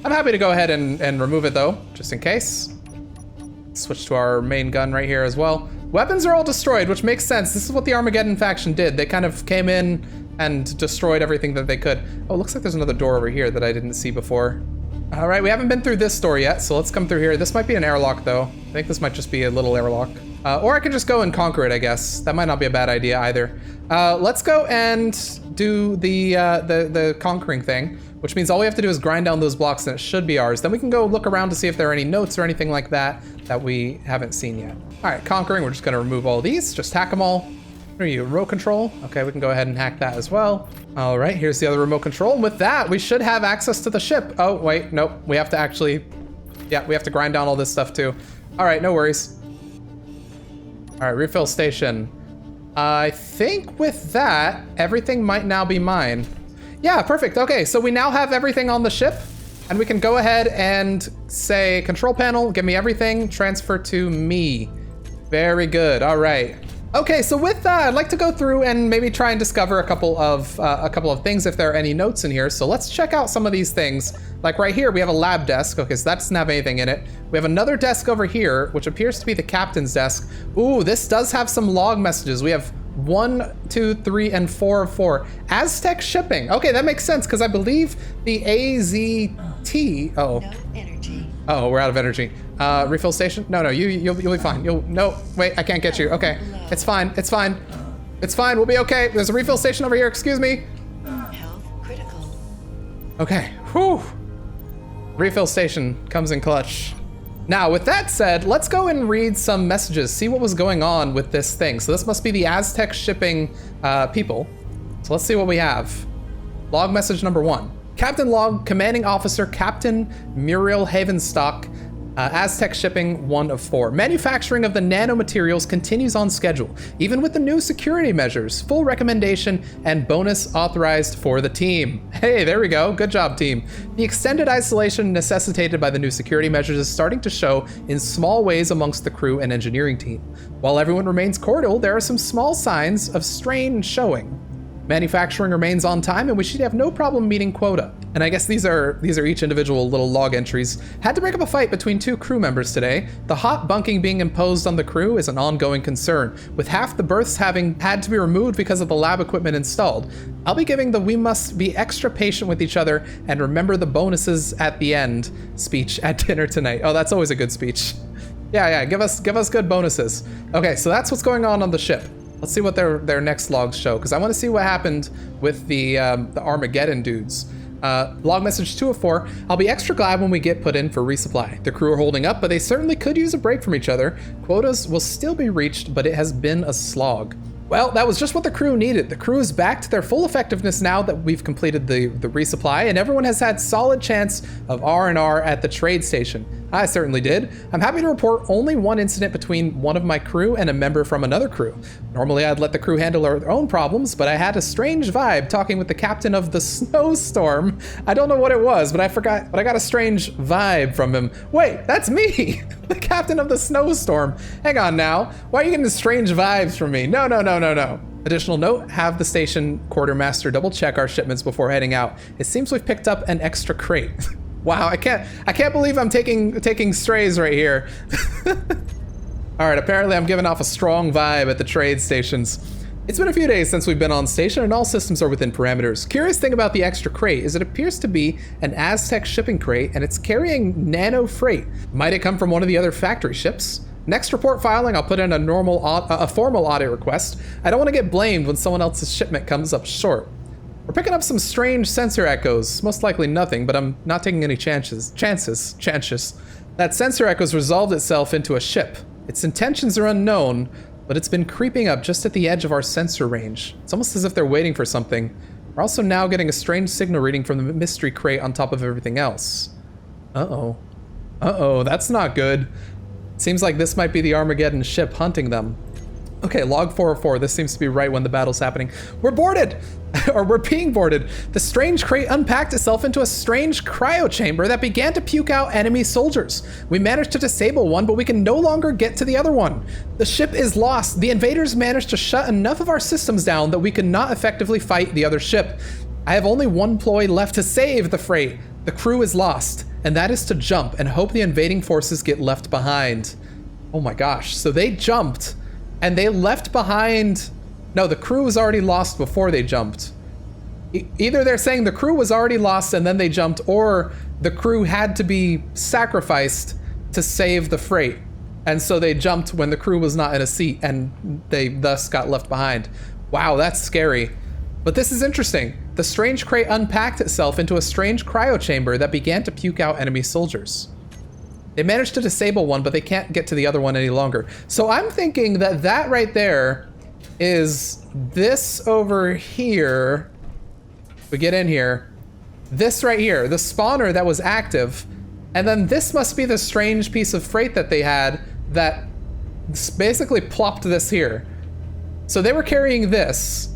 Speaker 1: I'm happy to go ahead and remove it though, just in case. Switch to our main gun right here as well. Weapons are all destroyed, which makes sense. This is what the Armageddon faction did. They kind of came in and destroyed everything that they could. Oh, looks like there's another door over here that I didn't see before. All right, we haven't been through this door yet, so let's come through here. This might be an airlock though. I think this might just be a little airlock. Or I can just go and conquer it, I guess. That might not be a bad idea either. Let's go and do the conquering thing, which means all we have to do is grind down those blocks and it should be ours. Then we can go look around to see if there are any notes or anything like that that we haven't seen yet. All right, conquering, we're just gonna remove all these, just hack them all. What are you, remote control? Okay, we can go ahead and hack that as well. All right, here's the other remote control. And with that, we should have access to the ship. Oh, wait, nope. We have to actually, yeah, we have to grind down all this stuff too. All right, no worries. All right, refill station. I think with that, everything might now be mine. Yeah, perfect. Okay, so we now have everything on the ship and we can go ahead and say control panel, give me everything, transfer to me. Very good. All right. Okay, so with that, I'd like to go through and maybe try and discover a couple of things if there are any notes in here. So let's check out some of these things. Like right here, we have a lab desk. Okay, so that doesn't have anything in it. We have another desk over here, which appears to be the captain's desk. Ooh, this does have some log messages. We have 1, 2, 3, and 4 of 4. Aztec shipping. Okay, that makes sense because I believe the AZT. Uh-oh.
Speaker 2: No energy.
Speaker 1: Oh, we're out of energy. Refill station? No, you'll be fine. No, wait, I can't get you. Okay, it's fine. It's fine. It's fine. We'll be okay. There's a refill station over here. Excuse me.
Speaker 2: Health critical.
Speaker 1: Okay. Whew. Refill station comes in clutch. Now, with that said, let's go and read some messages, see what was going on with this thing. So this must be the Aztec shipping people. So let's see what we have. Log message number 1. Captain Log, Commanding Officer Captain Muriel Havenstock, Aztec Shipping 1 of 4. Manufacturing of the nanomaterials continues on schedule, even with the new security measures. Full recommendation and bonus authorized for the team. Hey, there we go. Good job, team. The extended isolation necessitated by the new security measures is starting to show in small ways amongst the crew and engineering team. While everyone remains cordial, there are some small signs of strain showing. Manufacturing remains on time and we should have no problem meeting quota. And I guess these are each individual little log entries. Had to break up a fight between 2 crew members today. The hot bunking being imposed on the crew is an ongoing concern, with half the berths having had to be removed because of the lab equipment installed. I'll be giving the "we must be extra patient with each other and remember the bonuses at the end" speech at dinner tonight. Oh, that's always a good speech. Yeah, give us good bonuses. Okay, so that's what's going on the ship. Let's see what their next logs show, because I want to see what happened with the Armageddon dudes. Log message 2 of 4. I'll be extra glad when we get put in for resupply. The crew are holding up, but they certainly could use a break from each other. Quotas will still be reached, but it has been a slog. Well, that was just what the crew needed. The crew is back to their full effectiveness now that we've completed the resupply, and everyone has had solid chance of R&R at the trade station. I certainly did. I'm happy to report only one incident between one of my crew and a member from another crew. Normally I'd let the crew handle their own problems, but I had a strange vibe talking with the captain of the snowstorm. I don't know what it was, but I forgot, but I got a strange vibe from him. Wait, that's me, the captain of the snowstorm. Hang on now. Why are you getting strange vibes from me? No. Additional note, have the station quartermaster double check our shipments before heading out. It seems we've picked up an extra crate. Wow, I can't believe I'm taking strays right here. All right, apparently I'm giving off a strong vibe at the trade stations. It's been a few days since we've been on station and all systems are within parameters. Curious thing about the extra crate is it appears to be an Aztec shipping crate and it's carrying nano freight. Might it come from one of the other factory ships? Next report filing, I'll put in a formal audit request. I don't want to get blamed when someone else's shipment comes up short. We're picking up some strange sensor echoes. Most likely nothing, but I'm not taking any chances. That sensor echoes resolved itself into a ship. Its intentions are unknown, but it's been creeping up just at the edge of our sensor range. It's almost as if they're waiting for something. We're also now getting a strange signal reading from the mystery crate on top of everything else. Uh-oh, that's not good. Seems like this might be the Armageddon ship hunting them. Okay, log 404. This seems to be right when the battle's happening. We're boarded! Or we're being boarded. The strange crate unpacked itself into a strange cryo chamber that began to puke out enemy soldiers. We managed to disable one, but we can no longer get to the other one. The ship is lost. The invaders managed to shut enough of our systems down that we could not effectively fight the other ship. I have only one ploy left to save the freight. The crew is lost, and that is to jump and hope the invading forces get left behind. Oh my gosh, so they jumped and they left behind. No, the crew was already lost before they jumped. Either they're saying the crew was already lost and then they jumped, or the crew had to be sacrificed to save the freight. And so they jumped when the crew was not in a seat and they thus got left behind. Wow, that's scary. But this is interesting. The strange crate unpacked itself into a strange cryo chamber that began to puke out enemy soldiers. They managed to disable one, but they can't get to the other one any longer. So I'm thinking that that right there is this over here. We get in here. This right here, the spawner that was active. And then this must be the strange piece of freight that they had that basically plopped this here. So they were carrying this,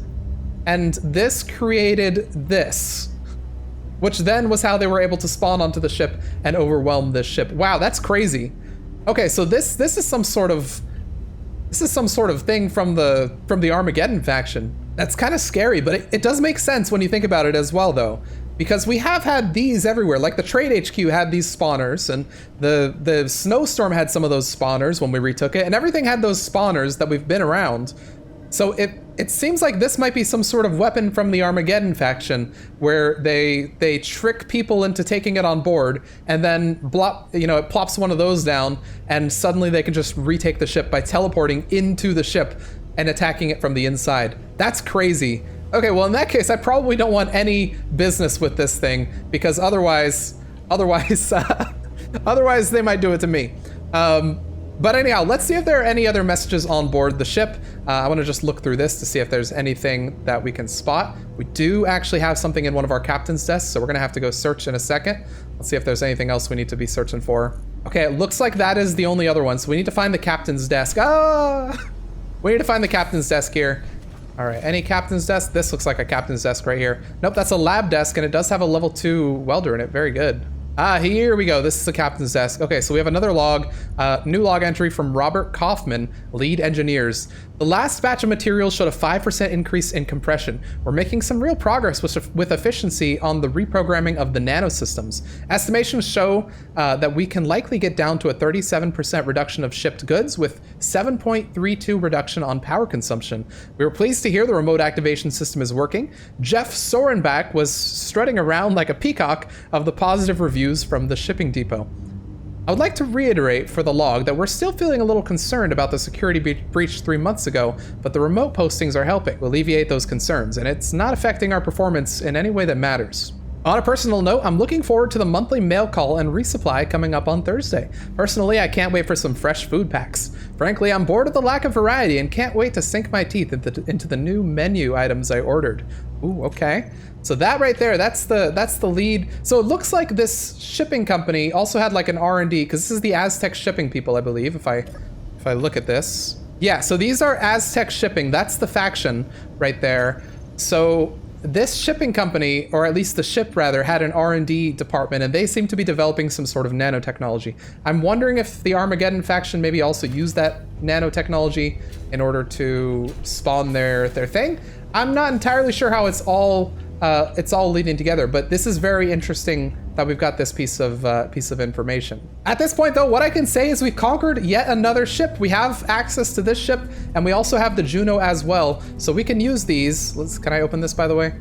Speaker 1: and this created this, which then was how they were able to spawn onto the ship and overwhelm this ship. Wow, that's crazy. Okay, so this is some sort of this is some sort of thing from the Armageddon faction. That's kind of scary, but it does make sense when you think about it as well, though. Because we have had these everywhere. Like the Trade HQ had these spawners, and the Snowstorm had some of those spawners when we retook it, and everything had those spawners that we've been around. So it seems like this might be some sort of weapon from the Armageddon faction, where they trick people into taking it on board, and then it plops one of those down, and suddenly they can just retake the ship by teleporting into the ship and attacking it from the inside. That's crazy. Okay, well, in that case, I probably don't want any business with this thing, because otherwise they might do it to me. But anyhow, let's see if there are any other messages on board the ship. I want to just look through this to see if there's anything that we can spot. We do actually have something in one of our captain's desks, so we're going to have to go search in a second. Let's see if there's anything else we need to be searching for. Okay, it looks like that is the only other one, so we need to find the captain's desk. We need to find the captain's desk here. All right, any captain's desk? This looks like a captain's desk right here. Nope, that's a lab desk, and it does have a level 2 welder in it. Very good. Here we go. This is the captain's desk. Okay, so we have another log, new log entry from Robert Kaufman, lead engineers. The last batch of materials showed a 5% increase in compression. We're making some real progress with efficiency on the reprogramming of the nanosystems. Estimations show that we can likely get down to a 37% reduction of shipped goods with 7.32 reduction on power consumption. We were pleased to hear the remote activation system is working. Jeff Sorenbach was strutting around like a peacock of the positive reviews from the shipping depot. I would like to reiterate for the log that we're still feeling a little concerned about the security breach 3 months ago, but the remote postings are helping alleviate those concerns, and it's not affecting our performance in any way that matters. On a personal note, I'm looking forward to the monthly mail call and resupply coming up on Thursday. Personally, I can't wait for some fresh food packs. Frankly, I'm bored of the lack of variety and can't wait to sink my teeth into the new menu items I ordered. Ooh, okay. So that right there, that's the lead. So it looks like this shipping company also had like an R&D, because this is the Aztec shipping people, I believe, if I look at this. Yeah, so these are Aztec shipping. That's the faction right there. So this shipping company, or at least the ship rather, had an R&D department, and they seem to be developing some sort of nanotechnology. I'm wondering if the Armageddon faction maybe also used that nanotechnology in order to spawn their thing. I'm not entirely sure how it's all leading together, but this is very interesting that we've got this piece of information. At this point, though, what I can say is we've conquered yet another ship. We have access to this ship, and we also have the Juno as well, so we can use these. Can I open this, by the way?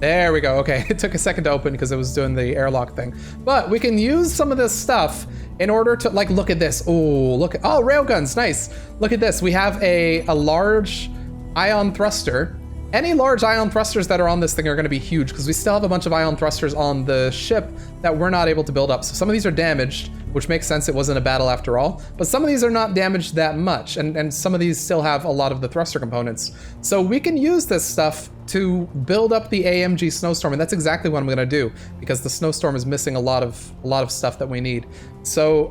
Speaker 1: There we go. Okay, it took a second to open because it was doing the airlock thing, but we can use some of this stuff in order to, like, look at this. Oh, railguns, nice. Look at this. We have a large ion thruster. Any large ion thrusters that are on this thing are going to be huge, because we still have a bunch of ion thrusters on the ship that we're not able to build up. So some of these are damaged, which makes sense. It wasn't a battle after all. But some of these are not damaged that much, and some of these still have a lot of the thruster components. So we can use this stuff to build up the AMG Snowstorm, and that's exactly what I'm going to do, because the Snowstorm is missing a lot of stuff that we need. So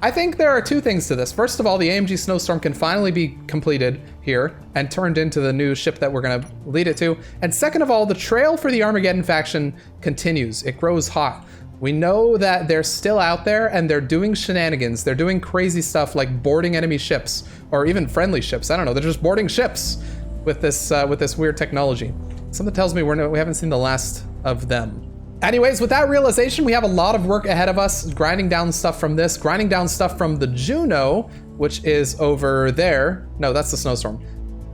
Speaker 1: I think there are two things to this. First of all, the AMG Snowstorm can finally be completed here and turned into the new ship that we're going to lead it to. And second of all, the trail for the Armageddon faction continues. It grows hot. We know that they're still out there, and they're doing shenanigans. They're doing crazy stuff like boarding enemy ships, or even friendly ships. I don't know. They're just boarding ships with this weird technology. Something tells me we haven't seen the last of them. Anyways, with that realization, we have a lot of work ahead of us, grinding down stuff from this, grinding down stuff from the Juno, which is over there. No, that's the Snowstorm.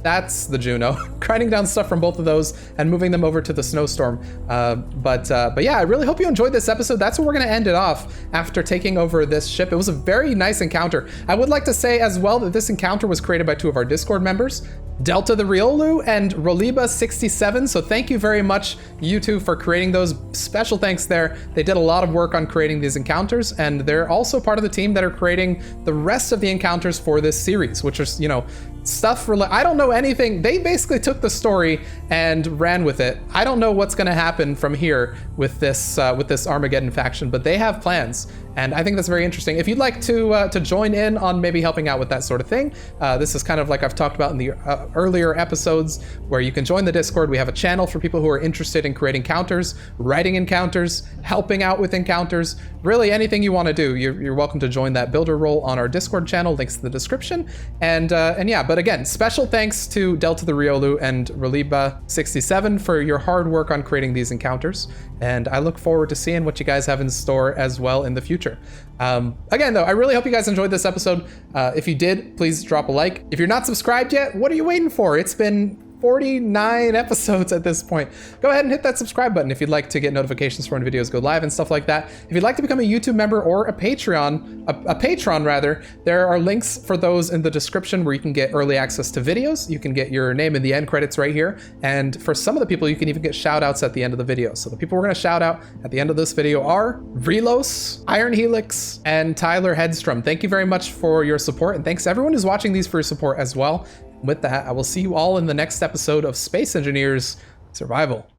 Speaker 1: That's the Juno. Grinding down stuff from both of those and moving them over to the Snowstorm. But yeah, I really hope you enjoyed this episode. That's where we're going to end it off after taking over this ship. It was a very nice encounter. I would like to say as well that this encounter was created by two of our Discord members, Delta the Riolu and Roliba67. So thank you very much, you two, for creating those. Special thanks there. They did a lot of work on creating these encounters, and they're also part of the team that are creating the rest of the encounters for this series, which is, you know, stuff I don't know anything. They basically took the story and ran with it. I don't know what's going to happen from here with this Armageddon faction, but they have plans, And I think that's very interesting. If you'd like to join in on maybe helping out with that sort of thing, this is kind of like I've talked about in the earlier episodes, where you can join the Discord. We have a channel for people who are interested in creating encounters, writing encounters, helping out with encounters, really anything you want to do. You're welcome to join that builder role on our Discord channel. Links in the description. And yeah, but again, special thanks to Delta the Riolu and Reliba67 for your hard work on creating these encounters. And I look forward to seeing what you guys have in store as well in the future. Again, though, I really hope you guys enjoyed this episode. If you did, please drop a like. If you're not subscribed yet, what are you waiting for? It's been 49 episodes at this point. Go ahead and hit that subscribe button if you'd like to get notifications for when videos go live and stuff like that. If you'd like to become a YouTube member or a patron rather, there are links for those in the description where you can get early access to videos. You can get your name in the end credits right here. And for some of the people, you can even get shout outs at the end of the video. So the people we're going to shout out at the end of this video are Relos, Iron Helix, and Tyler Hedstrom. Thank you very much for your support. And thanks to everyone who's watching these for your support as well. With that, I will see you all in the next episode of Space Engineers Survival.